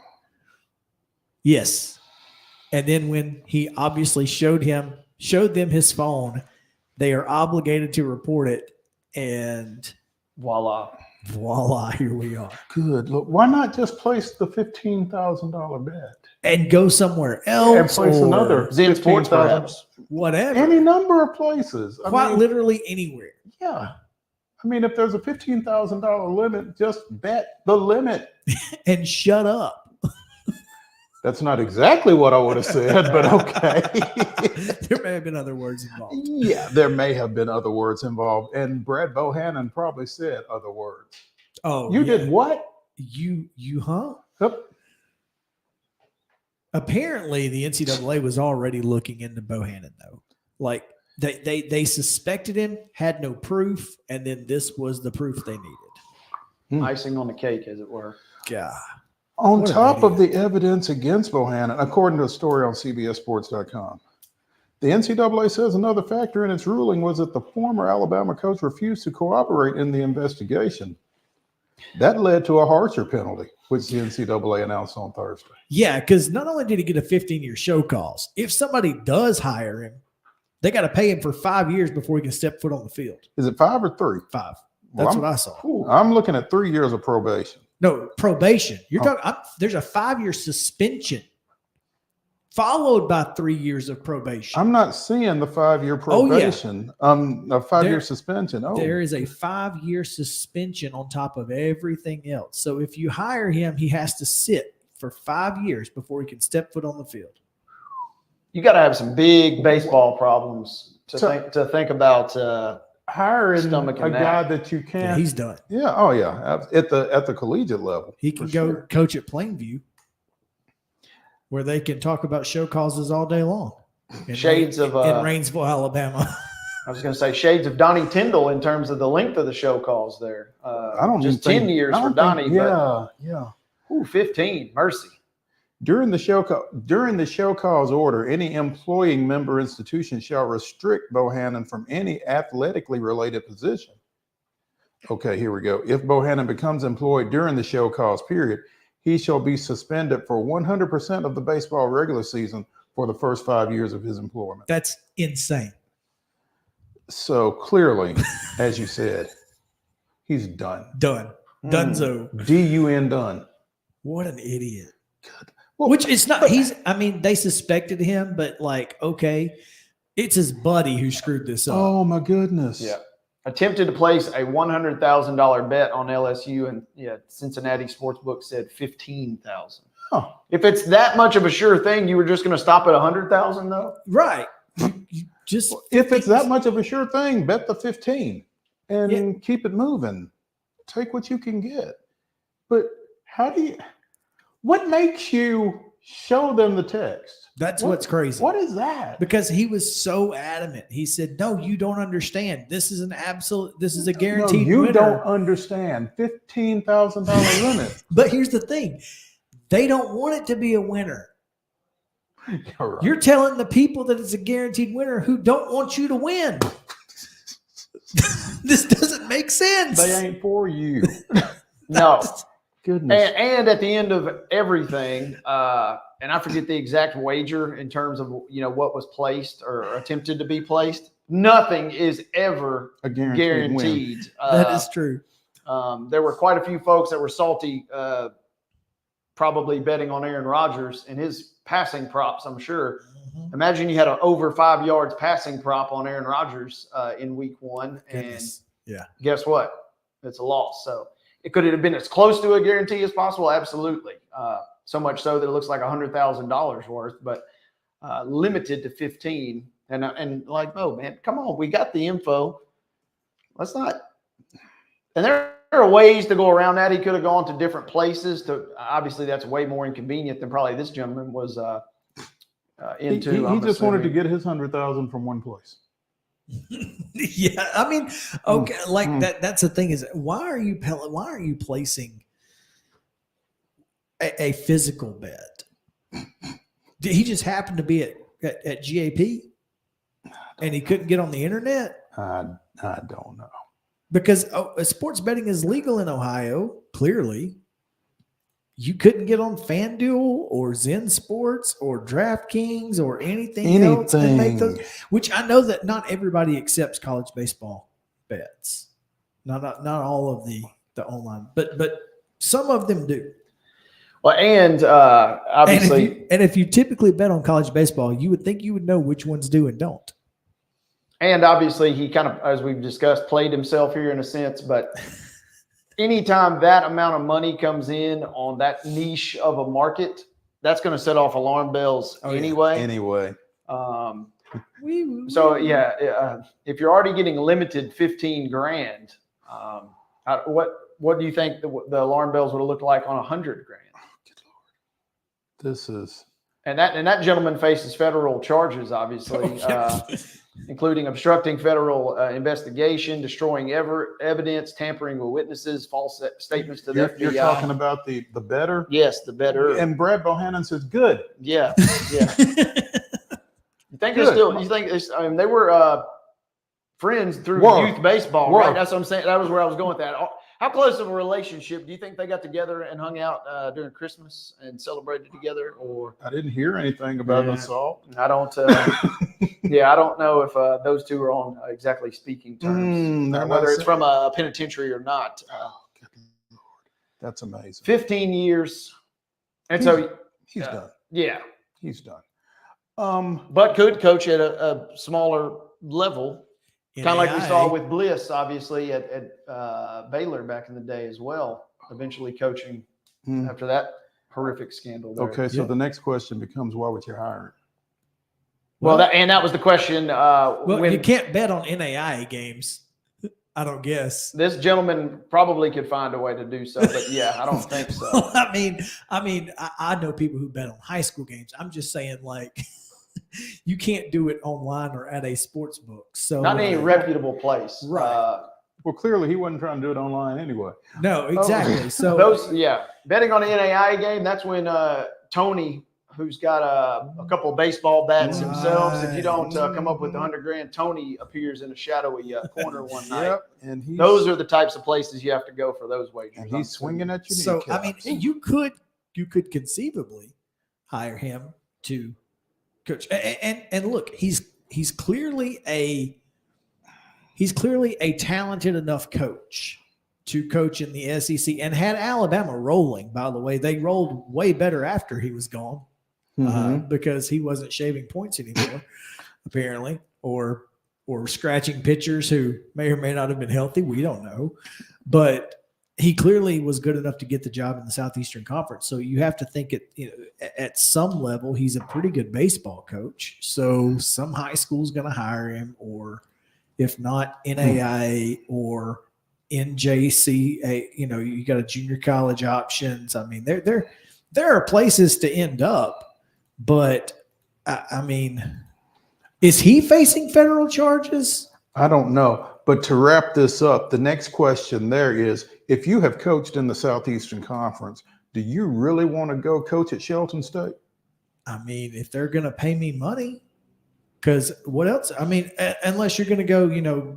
S1: Yes. And then when he obviously showed them his phone, they are obligated to report it. And
S3: voila,
S1: here we are.
S6: Good. Look, why not just place the $15,000 bet
S1: and go somewhere else?
S6: And place another
S3: Zen Sports, perhaps.
S1: Whatever.
S6: Any number of places.
S1: Quite literally anywhere.
S6: Yeah. I mean, if there's a $15,000 limit, just bet the limit
S1: and shut up.
S2: That's not exactly what I would have said, but okay.
S1: There may have been other words involved.
S2: Yeah, there may have been other words involved. And Brad Bohannon probably said other words.
S1: Oh,
S2: you
S1: yeah.
S2: did what?
S1: Huh?
S2: Yep.
S1: Apparently, the NCAA was already looking into Bohannon, though. Like, they suspected him, had no proof, and then this was the proof they needed.
S3: Icing on the cake, as it were.
S1: God.
S2: On top of the evidence against Bohannon, according to a story on CBSSports.com, the NCAA says another factor in its ruling was that the former Alabama coach refused to cooperate in the investigation. That led to a harsher penalty, which the NCAA announced on Thursday.
S1: Yeah, because not only did he get a 15-year show cause, if somebody does hire him, they got to pay him for 5 years before he can step foot on the field.
S2: Is it 5 or 3?
S1: 5. That's what I saw.
S2: I'm looking at 3 years of probation.
S1: No, probation. You're talking. There's a 5-year suspension followed by 3 years of probation.
S2: I'm not seeing the 5-year probation. A 5-year suspension. Oh,
S1: there is a 5-year suspension on top of everything else. So if you hire him, he has to sit for 5 years before he can step foot on the field.
S3: You got to have some big baseball problems to think about
S2: hiring a guy that you can't.
S1: Yeah, he's done.
S2: Yeah. Oh, yeah. At the collegiate level,
S1: he can go coach at Plainview, where they can talk about show causes all day long. In Rainsville, Alabama.
S3: I was going to say shades of Donnie Tyndall in terms of the length of the show calls there.
S2: I don't
S3: just 10 years for Donnie.
S2: Yeah.
S3: 15. Mercy.
S2: During the show cause order, any employing member institution shall restrict Bohannon from any athletically related position. Okay, here we go. If Bohannon becomes employed during the show cause period, he shall be suspended for 100% of the baseball regular season for the first 5 years of his employment.
S1: That's insane.
S2: So clearly, as you said, he's done.
S1: Dunzo.
S2: D-U-N done.
S1: What an idiot.
S2: Good.
S1: Well, which it's not, they suspected him, but okay, it's his buddy who screwed this up.
S2: Oh my goodness.
S3: Yeah. Attempted to place a $100,000 bet on LSU, and Cincinnati Sportsbook said $15,000.
S2: Huh.
S3: If it's that much of a sure thing, you were just going to stop at $100,000 though?
S1: Right.
S2: If it's that much of a sure thing, bet the 15 and keep it moving. Take what you can get. But what makes you show them the text?
S1: That's what's crazy.
S2: What is that?
S1: Because he was so adamant. He said, no, you don't understand. This is a guaranteed
S2: winner.
S1: You
S2: don't understand. $15,000 limit.
S1: But here's the thing. They don't want it to be a winner.
S2: Right.
S1: You're telling the people that it's a guaranteed winner who don't want you to win. This doesn't make sense.
S2: They ain't for you.
S3: No.
S2: Goodness.
S3: And at the end of everything, and I forget the exact wager in terms of what was placed or attempted to be placed. Nothing is ever
S2: a guaranteed.
S1: That is true.
S3: There were quite a few folks that were salty, probably betting on Aaron Rodgers and his passing props, I'm sure. Mm-hmm. Imagine you had an over 5 yards passing prop on Aaron Rodgers in week 1.
S1: Goodness.
S3: And guess what? It's a loss. So it could have been as close to a guarantee as possible. Absolutely. So much so that it looks like $100,000 worth, but limited to 15. And like, oh man, come on. We got the info. Let's not. And there are ways to go around that. He could have gone to different places obviously that's way more inconvenient than probably this gentleman was into.
S2: He just wanted to get his $100,000 from one place.
S1: Yeah, okay, that's the thing is why are you placing a physical bet? Did he just happen to be at GAP and he couldn't get on the internet?
S2: I don't know.
S1: Because sports betting is legal in Ohio, clearly. You couldn't get on FanDuel or Zen Sports or DraftKings or anything else and make those. Which I know that not everybody accepts college baseball bets. Not all of the online, but some of them do.
S3: Well, and obviously,
S1: and if you typically bet on college baseball, you would think you would know which ones do and don't.
S3: And obviously, he kind of, as we've discussed, played himself here in a sense. But anytime that amount of money comes in on that niche of a market, that's going to set off alarm bells anyway.
S2: Anyway.
S3: So yeah, if you're already getting limited $15,000, what do you think the alarm bells would have looked like on $100,000?
S2: This is,
S3: and that gentleman faces federal charges, obviously, including obstructing federal investigation, destroying evidence, tampering with witnesses, false statements to the FBI.
S2: You're talking about the better?
S3: Yes, the better.
S2: And Brad Bohannon says good.
S3: Yeah, yeah. You think they're still? You think I mean, they were friends through youth baseball, right? That's what I'm saying. That was where I was going with that. How close of a relationship do you think they got together and hung out during Christmas and celebrated together? Or
S2: I didn't hear anything about an assault.
S3: I don't. I don't know if those two are on exactly speaking terms, whether it's from a penitentiary or not.
S2: That's amazing.
S3: 15 years, and
S2: he's done.
S3: Yeah,
S2: he's done.
S3: But could coach at a smaller level. Kind of like we saw with Bliss, obviously, at Baylor back in the day as well, eventually coaching after that horrific scandal there.
S2: Okay, so the next question becomes, why would you hire him?
S3: Well, that was the question.
S1: You can't bet on NAIA games, I don't guess.
S3: This gentleman probably could find a way to do so, but yeah, I don't think so.
S1: I know people who bet on high school games. I'm just saying, like, you can't do it online or at a sports book. So
S3: not any reputable place.
S1: Right.
S2: Well, clearly he wasn't trying to do it online anyway.
S1: No, exactly. So
S3: betting on the NAIA game, that's when Tony, who's got a couple of baseball bats himself, if you don't come up with $100,000, Tony appears in a shadowy corner one night.
S2: And
S3: those are the types of places you have to go for those wagers.
S2: And he's swinging at you.
S1: So I mean, you could conceivably hire him to coach. And look, he's clearly a talented enough coach to coach in the SEC, and had Alabama rolling. By the way, they rolled way better after he was gone because he wasn't shaving points anymore, apparently, or scratching pitchers who may or may not have been healthy. We don't know, but he clearly was good enough to get the job in the Southeastern Conference. So you have to think at some level, he's a pretty good baseball coach. So some high school's going to hire him, or if not NAIA or NJC, you got a junior college options. I mean, there are places to end up, but I mean, is he facing federal charges?
S2: I don't know. But to wrap this up, the next question there is, if you have coached in the Southeastern Conference, do you really want to go coach at Shelton State?
S1: I mean, if they're going to pay me money, because what else? I mean, unless you're going to go,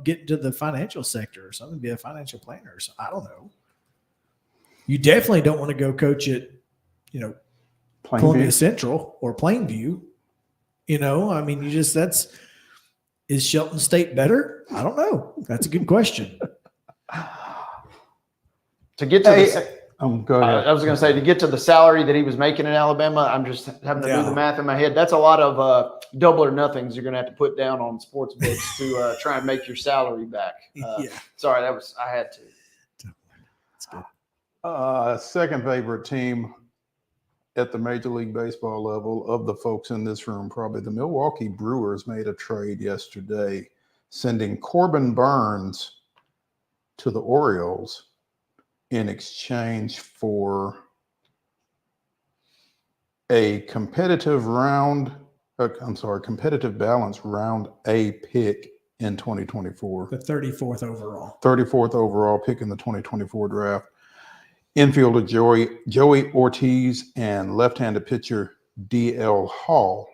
S1: get into the financial sector or something, be a financial planner or something. I don't know. You definitely don't want to go coach at, Columbia Central or Plainview. I mean, is Shelton State better? I don't know. That's a good question.
S3: To get to
S2: go ahead.
S3: I was going to say, to get to the salary that he was making in Alabama, I'm just having to do the math in my head. That's a lot of double or nothings you're going to have to put down on sports books to try and make your salary back. Sorry, I had to.
S1: That's good.
S2: Second favorite team at the Major League Baseball level of the folks in this room, probably the Milwaukee Brewers made a trade yesterday, sending Corbin Burns to the Orioles in exchange for a competitive balance round A pick in 2024.
S1: The 34th overall.
S2: 34th overall pick in the 2024 draft. Infielder Joey Ortiz and left-handed pitcher D.L. Hall.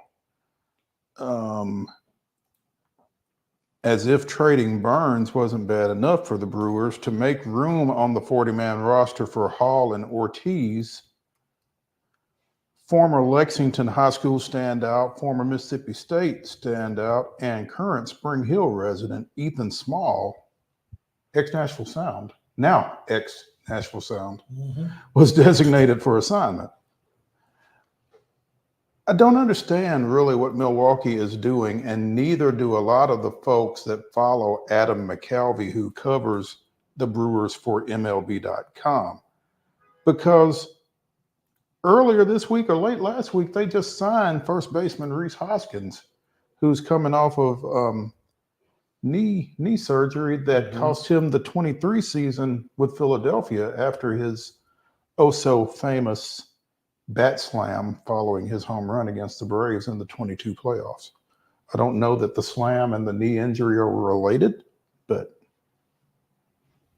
S2: As if trading Burns wasn't bad enough for the Brewers, to make room on the 40-man roster for Hall and Ortiz, former Lexington High School standout, former Mississippi State standout, and current Spring Hill resident Ethan Small, ex-Nashville Sound, now ex-Nashville Sound, was designated for assignment. I don't understand really what Milwaukee is doing, and neither do a lot of the folks that follow Adam McCalvy, who covers the Brewers for MLB.com, because earlier this week or late last week, they just signed first baseman Reese Hoskins, who's coming off of knee surgery that cost him the 23 season with Philadelphia after his oh-so-famous bat slam following his home run against the Braves in the 22 playoffs. I don't know that the slam and the knee injury are related, but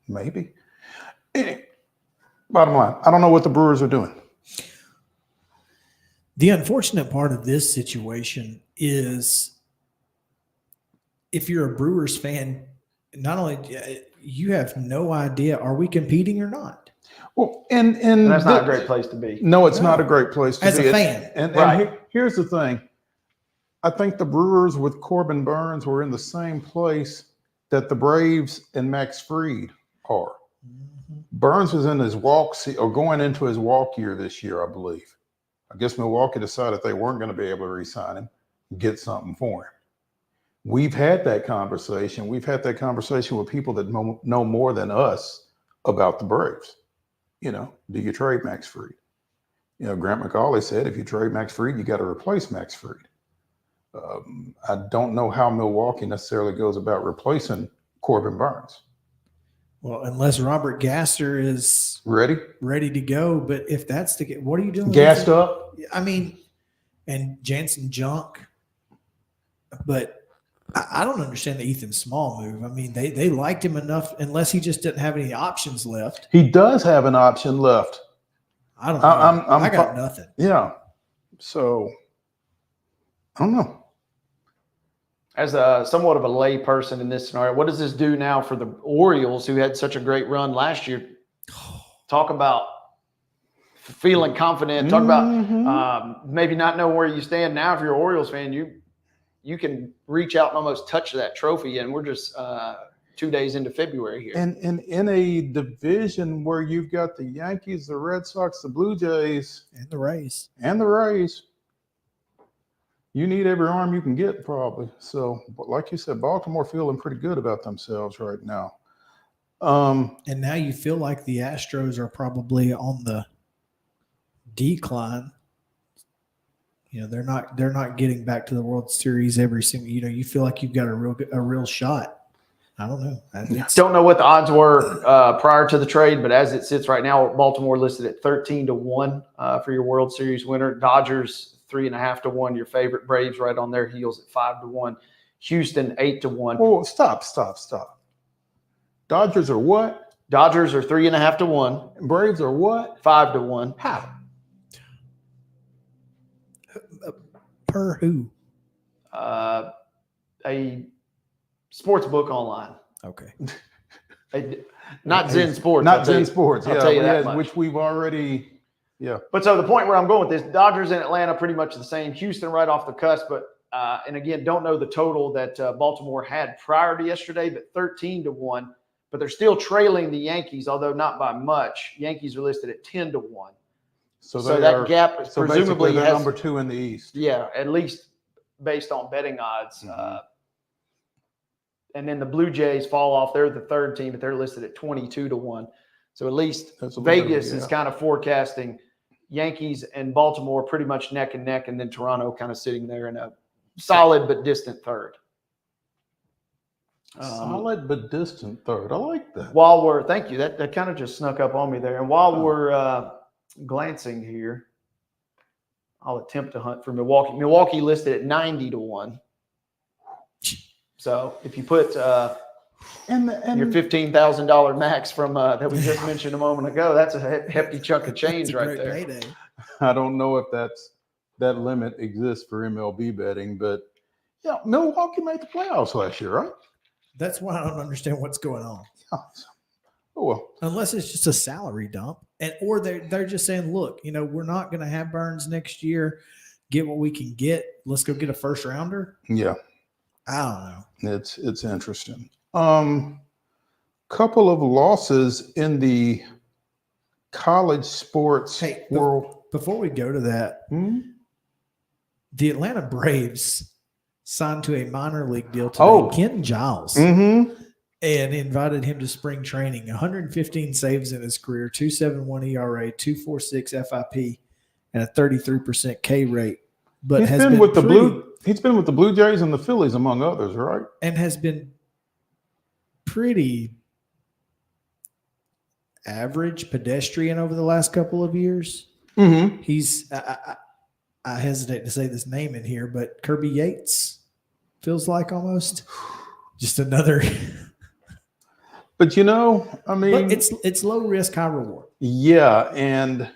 S2: maybe. Anyway, bottom line, I don't know what the Brewers are doing.
S1: The unfortunate part of this situation is if you're a Brewers fan, not only you have no idea, are we competing or not?
S2: Well, and
S3: that's not a great place to be.
S2: No, it's not a great place to
S1: as
S2: be.
S1: a fan.
S2: And here's the thing. I think the Brewers with Corbin Burns were in the same place that the Braves and Max Fried are. Burns was in his walk or going into his walk year this year, I believe. I guess Milwaukee decided they weren't going to be able to re-sign him, get something for him. We've had that conversation. We've had that conversation with people that know more than us about the Braves. You know, do you trade Max Fried? You know, Grant McAuley said, if you trade Max Fried, you got to replace Max Fried. I don't know how Milwaukee necessarily goes about replacing Corbin Burns.
S1: Well, unless Robert Gasser is
S2: ready
S1: to go. But if that's the case, what are you doing?
S2: Gassed up?
S1: I mean, and Jansen Junk. But I don't understand the Ethan Small move. I mean, they liked him enough, unless he just didn't have any options left.
S2: He does have an option left.
S1: I don't know. I got nothing.
S2: Yeah. So, I don't know.
S3: As a somewhat of a lay person in this scenario, what does this do now for the Orioles, who had such a great run last year? Talk about feeling confident. Talk about maybe not know where you stand now. If you're an Orioles fan, you can reach out and almost touch that trophy, and we're just 2 days into February here.
S2: And in a division where you've got the Yankees, the Red Sox, the Blue Jays,
S1: and the Rays,
S2: you need every arm you can get, probably. So, but like you said, Baltimore feeling pretty good about themselves right now.
S1: And now you feel like the Astros are probably on the decline. You know, they're not getting back to the World Series every single. You know, you feel like you've got a real shot. I don't know.
S3: Don't know what the odds were prior to the trade, but as it sits right now, Baltimore listed at 13-1 for your World Series winner. Dodgers 3.5-1. Your favorite. Braves right on their heels at 5-1. Houston 8-1.
S2: Oh, stop. Dodgers are what?
S3: Dodgers are 3.5-1.
S2: Braves are what?
S3: 5-1.
S2: How?
S1: Per who?
S3: A sports book online.
S1: Okay.
S3: Not Zen Sports.
S2: Not Zen Sports.
S3: I'll tell you that much.
S2: Which we've already. Yeah.
S3: But so the point where I'm going with this, Dodgers and Atlanta pretty much the same. Houston right off the cusp, but and again, don't know the total that Baltimore had prior to yesterday, but 13-1. But they're still trailing the Yankees, although not by much. Yankees are listed at 10-1.
S2: So
S3: that gap is presumably
S2: they're number 2 in the East.
S3: Yeah, at least based on betting odds. And then the Blue Jays fall off. They're the third team, but they're listed at 22-1. So at least Vegas is kind of forecasting Yankees and Baltimore pretty much neck and neck, and then Toronto kind of sitting there in a solid but distant third.
S2: Solid but distant third. I like that.
S3: Thank you. That kind of just snuck up on me there. And while we're glancing here, I'll attempt to hunt for Milwaukee. Milwaukee listed at 90-1. So if you put your $15,000 max from that we just mentioned a moment ago, that's a hefty chunk of change right there.
S1: Payday.
S2: I don't know if that limit exists for MLB betting, but yeah, Milwaukee made the playoffs last year, right?
S1: That's why I don't understand what's going on.
S2: Yeah. Oh, well.
S1: Unless it's just a salary dump, or they're just saying, look, you know, we're not going to have Burns next year. Get what we can get. Let's go get a first rounder.
S2: Yeah.
S1: I don't know.
S2: It's interesting. Couple of losses in the college sports world.
S1: Before we go to that, the Atlanta Braves signed to a minor league deal today. Ken Giles. And invited him to spring training. 115 saves in his career, 2.71 ERA, 2.46 FIP. and a 33% K rate. But
S2: He's
S1: has
S2: been with the
S1: pretty-
S2: He's been with the Blue Jays and the Phillies, among others, right?
S1: and has been pretty average pedestrian over the last couple of years.
S2: Mm-hmm.
S1: He's I hesitate to say this name in here, but Kirby Yates feels like almost just another.
S2: But I mean,
S1: but it's low risk, high reward.
S2: Yeah, and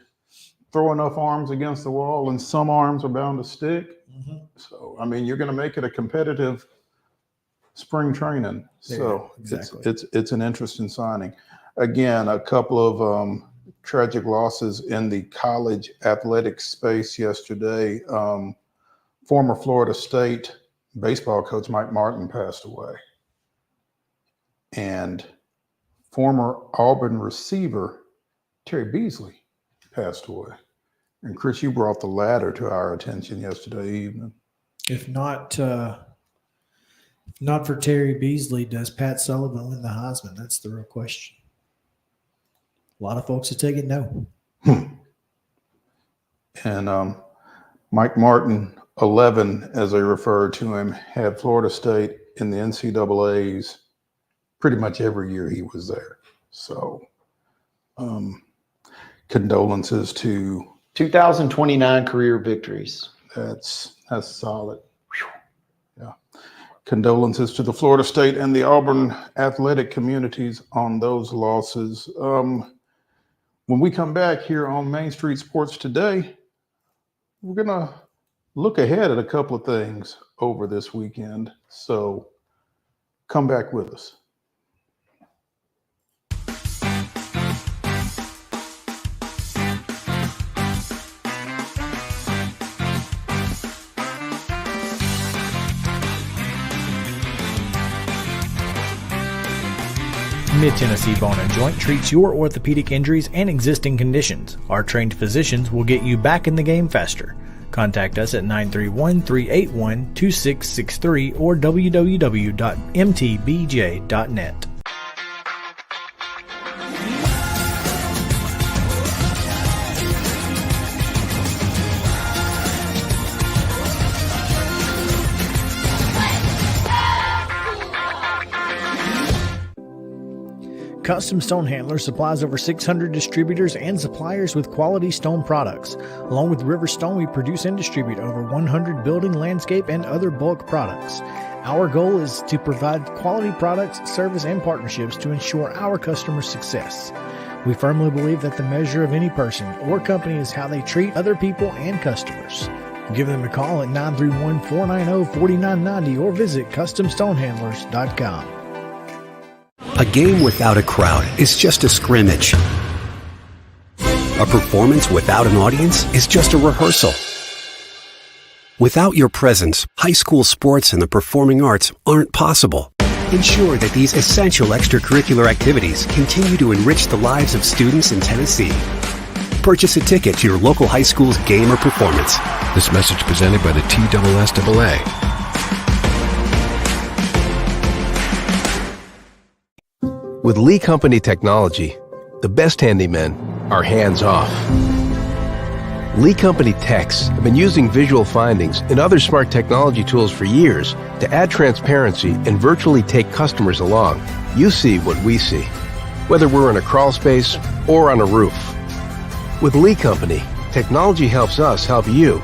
S2: throw enough arms against the wall, and some arms are bound to stick.
S1: Mm-hmm.
S2: So I mean, you're going to make it a competitive spring training. So
S1: exactly.
S2: it's an interesting signing. Again, a couple of tragic losses in the college athletic space yesterday. Former Florida State baseball coach Mike Martin passed away. And former Auburn receiver Terry Beasley passed away. And Chris, you brought the latter to our attention yesterday evening.
S1: If not for Terry Beasley, does Pat Sullivan win the Heisman? That's the real question. A lot of folks are taking no.
S2: And Mike Martin, 11, as they referred to him, had Florida State in the NCAAs pretty much every year he was there. So condolences to
S3: 2029 career victories.
S2: That's solid. Yeah. Condolences to the Florida State and the Auburn athletic communities on those losses. When we come back here on Main Street Sports Today, we're going to look ahead at a couple of things over this weekend. So come back with us.
S17: Mid-Tennessee Bone & Joint treats your orthopedic injuries and existing conditions. Our trained physicians will get you back in the game faster. Contact us at 931-381-2663 or www.mtbj.net. Custom Stone Handler supplies over 600 distributors and suppliers with quality stone products. Along with River Stone, we produce and distribute over 100 building, landscape, and other bulk products. Our goal is to provide quality products, service, and partnerships to ensure our customers' success. We firmly believe that the measure of any person or company is how they treat other people and customers. Give them a call at 931-490-4990 or visit CustomStonehandlers.com.
S7: A game without a crowd is just a scrimmage. A performance without an audience is just a rehearsal. Without your presence, high school sports and the performing arts aren't possible. Ensure that these essential extracurricular activities continue to enrich the lives of students in Tennessee. Purchase a ticket to your local high school's game or performance.
S8: This message presented by the TSSAA.
S5: With Lee Company technology, the best handymen are hands-off. Lee Company techs have been using visual findings and other smart technology tools for years to add transparency and virtually take customers along. You see what we see, whether we're in a crawl space or on a roof. With Lee Company, technology helps us help you,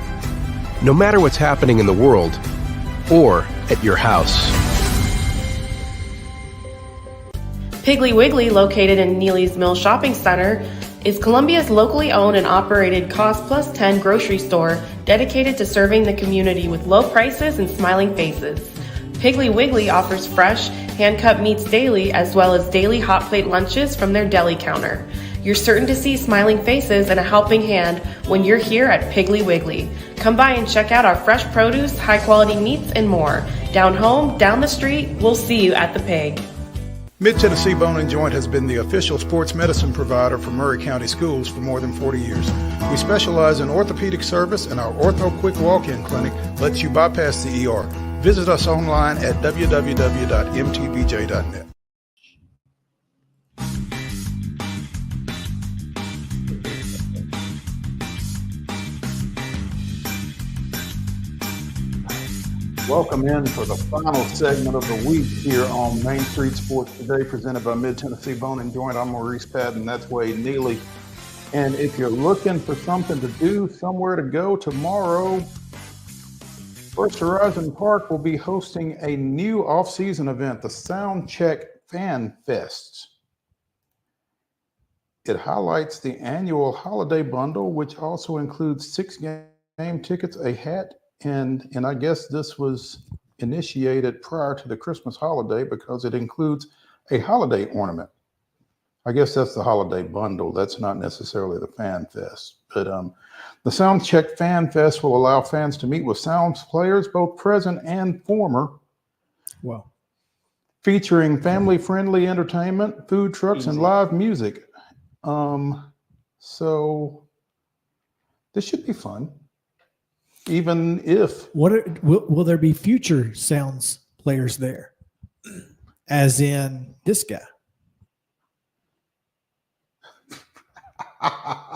S5: no matter what's happening in the world or at your house.
S11: Piggly Wiggly, located in Neely's Mill Shopping Center, is Columbia's locally owned and operated Cost Plus 10 grocery store dedicated to serving the community with low prices and smiling faces. Piggly Wiggly offers fresh, hand-cut meats daily as well as daily hot plate lunches from their deli counter. You're certain to see smiling faces and a helping hand when you're here at Piggly Wiggly. Come by and check out our fresh produce, high-quality meats, and more. Down home, down the street, we'll see you at the Pig.
S6: Mid-Tennessee Bone & Joint has been the official sports medicine provider for Murray County Schools for more than 40 years. We specialize in orthopedic service, and our Ortho Quick Walk-In Clinic lets you bypass the ER. Visit us online at www.mtbj.net.
S2: Welcome in for the final segment of the week here on Main Street Sports Today, presented by Mid-Tennessee Bone and Joint. I'm Maurice Patton. That's Wade Neely. And if you're looking for something to do, somewhere to go tomorrow, First Horizon Park will be hosting a new off-season event, the Soundcheck Fan Fest. It highlights the annual holiday bundle, which also includes 6 game tickets, a hat, and I guess this was initiated prior to the Christmas holiday because it includes a holiday ornament. I guess that's the holiday bundle. That's not necessarily the Fan Fest. But the Soundcheck Fan Fest will allow fans to meet with Sounds players, both present and former.
S1: Wow.
S2: Featuring family-friendly entertainment, food trucks, and live music. So this should be fun. Even if
S1: will there be future Sounds players there, as in this guy?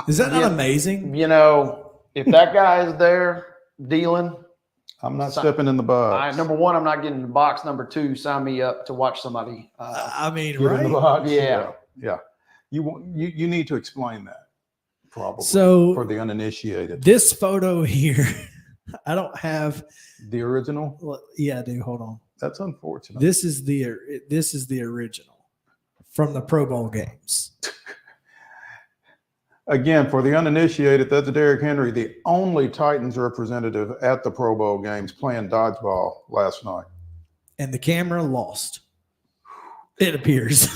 S1: Is that not amazing?
S3: You know, if that guy is there dealing,
S2: I'm not stepping in the box.
S3: Number one, I'm not getting in the box. Number two, sign me up to watch somebody.
S1: I mean,
S2: get in the box.
S3: Yeah.
S2: You need to explain that probably.
S1: So
S2: for the uninitiated,
S1: this photo here. I don't have
S2: the original.
S1: Well, yeah, I do. Hold on.
S2: That's unfortunate.
S1: This is the original from the Pro Bowl games.
S2: Again, for the uninitiated, that's Derrick Henry, the only Titans representative at the Pro Bowl games, playing dodgeball last night.
S1: And the camera lost. It appears.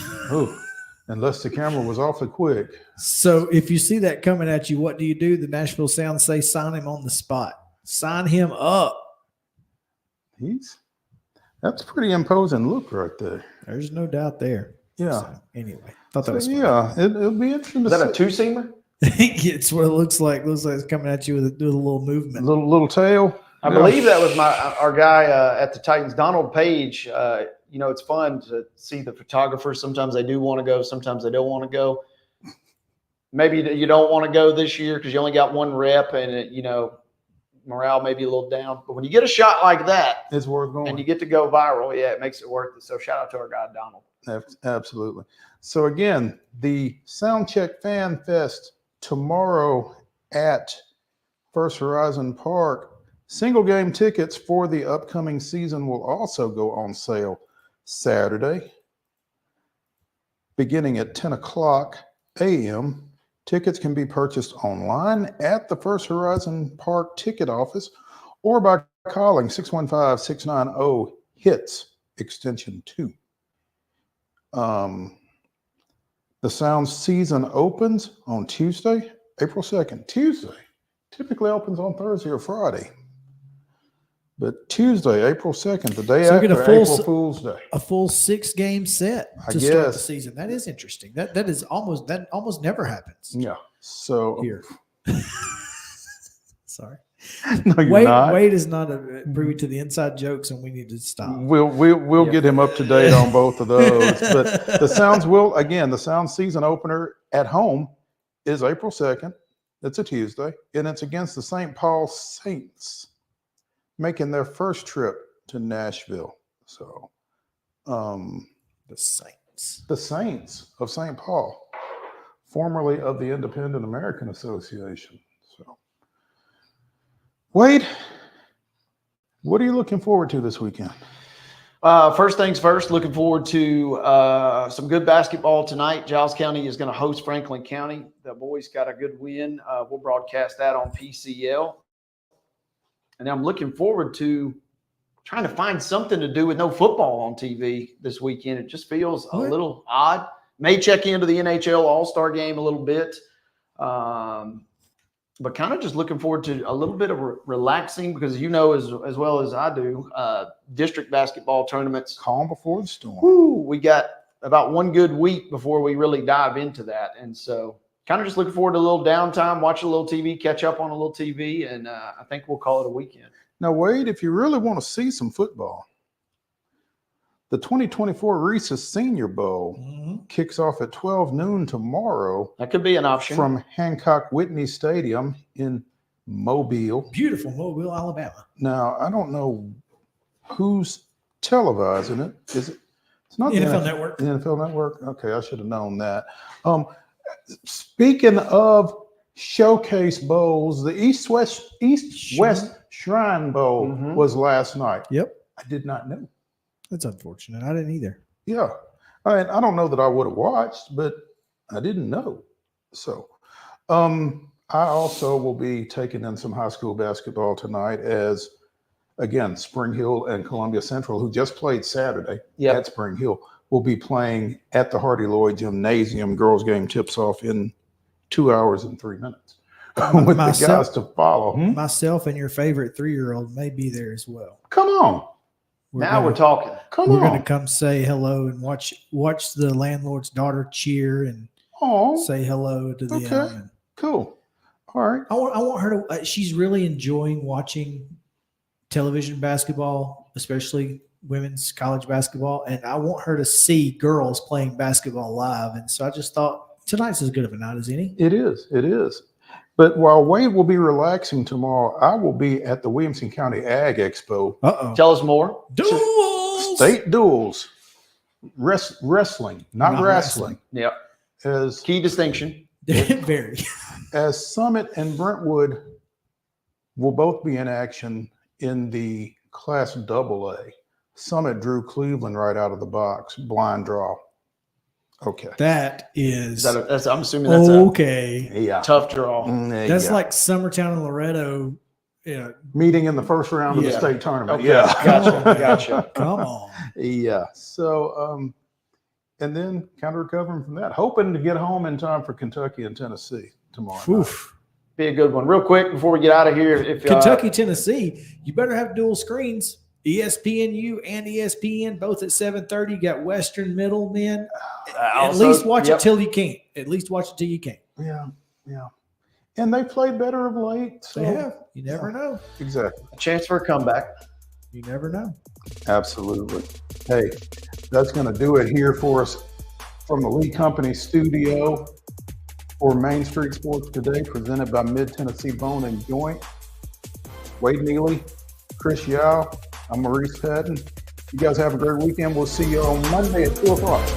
S2: Unless the camera was awfully quick.
S1: So if you see that coming at you, what do? The Nashville Sound say sign him on the spot. Sign him up.
S2: That's a pretty imposing look right there.
S1: There's no doubt there.
S2: Yeah.
S1: So, anyway, thought that was fun.
S2: Yeah. It'll be interesting.
S3: Is that a two-seamer?
S1: It's what it looks like. Looks like it's coming at you with a little movement.
S2: Little tail.
S3: I believe that was our guy at the Titans, Donald Page. You know, it's fun to see the photographers. Sometimes they do want to go. Sometimes they don't want to go. Maybe you don't want to go this year because you only got one rep and, morale may be a little down. But when you get a shot like that,
S2: it's worth going.
S3: And you get to go viral, yeah, it makes it worth it. So shout out to our guy, Donald.
S2: Absolutely. So again, the Soundcheck Fan Fest tomorrow at First Horizon Park. Single game tickets for the upcoming season will also go on sale Saturday, beginning at 10 o'clock a.m. Tickets can be purchased online at the First Horizon Park ticket office or by calling 615-690-HITS, extension 2. The Sounds season opens on Tuesday, April 2nd. Tuesday typically opens on Thursday or Friday. But Tuesday, April 2nd, the day after April Fool's Day.
S1: A full 6-game set to start the season. That is interesting. That almost never happens.
S2: Yeah. So
S1: here. Sorry.
S2: No, you're not.
S1: Wade is not privy to the inside jokes, and we need to stop.
S2: We'll get him up to date on both of those. But the Sounds the Sounds season opener at home is April 2nd. It's a Tuesday, and it's against the St. Paul Saints, making their first trip to Nashville. So
S1: the
S2: Saints of St. Paul, formerly of the Independent American Association. So Wade, what are you looking forward to this weekend?
S3: First things first, looking forward to some good basketball tonight. Giles County is going to host Franklin County. The boys got a good win. We'll broadcast that on PCL. And I'm looking forward to trying to find something to do with no football on TV this weekend. It just feels a little odd. May check into the NHL All-Star game a little bit. But kind of just looking forward to a little bit of relaxing because as well as I do, district basketball tournaments.
S2: Calm before the storm.
S3: We got about one good week before we really dive into that. And so kind of just looking forward to a little downtime, watch a little TV, catch up on a little TV, and I think we'll call it a weekend.
S2: Now, Wade, if you really want to see some football, the 2024 Reese's Senior Bowl kicks off at 12 noon tomorrow.
S3: That could be an option.
S2: From Hancock Whitney Stadium in Mobile.
S1: Beautiful Mobile, Alabama.
S2: Now, I don't know who's televising it. Is it? It's not
S1: The NFL Network.
S2: The NFL Network. Okay, I should have known that. Speaking of showcase bowls, the East West Shrine Bowl was last night.
S1: Yep.
S2: I did not know.
S1: That's unfortunate. I didn't either.
S2: Yeah. I don't know that I would have watched, but I didn't know. So I also will be taking in some high school basketball tonight as, again, Spring Hill and Columbia Central, who just played Saturday at Spring Hill, will be playing at the Hardy Lloyd Gymnasium. Girls game tips off in 2 hours and 3 minutes with the guys to follow.
S1: Myself and your favorite 3-year-old may be there as well.
S2: Come on.
S3: We're talking.
S1: We're going to come say hello and watch the landlord's daughter cheer and say hello to them.
S2: Okay. Cool. All right.
S1: I want her to. She's really enjoying watching television basketball, especially women's college basketball, and I want her to see girls playing basketball live. And so I just thought tonight's as good of a night as any.
S2: It is. It is. But while Wade will be relaxing tomorrow, I will be at the Williamson County Ag Expo.
S3: Tell us more.
S1: Duels.
S2: State duels. Wrestling, not wrestling.
S3: Yep.
S2: As
S3: key distinction.
S1: Very.
S2: As Summit and Brentwood will both be in action in the Class AA. Summit drew Cleveland right out of the box. Blind draw. Okay.
S1: That is.
S3: I'm assuming that's
S1: a
S3: tough draw.
S1: That's like Summertown and Loretto.
S2: Meeting in the first round of the state tournament.
S3: Okay. Gotcha.
S1: Come on.
S2: Yeah. So, and then kind of recovering from that, hoping to get home in time for Kentucky and Tennessee tomorrow night.
S3: Be a good one. Real quick before we get out of here, if
S1: Kentucky, Tennessee, you better have dual screens. ESPNU and ESPN both at 7:30. Got Western Middlemen. At least watch it till you can't. At least watch it till you can't.
S2: Yeah. And they played better of late. So.
S1: They have. You never know.
S2: Exactly.
S3: A chance for a comeback.
S1: You never know.
S2: Absolutely. Hey, that's going to do it here for us from the Lee Company studio for Main Street Sports Today, presented by Mid-Tennessee Bone and Joint. Wade Neely, Chris Yao, I'm Maurice Patton. You guys have a great weekend. We'll see you on Monday at 2 o'clock.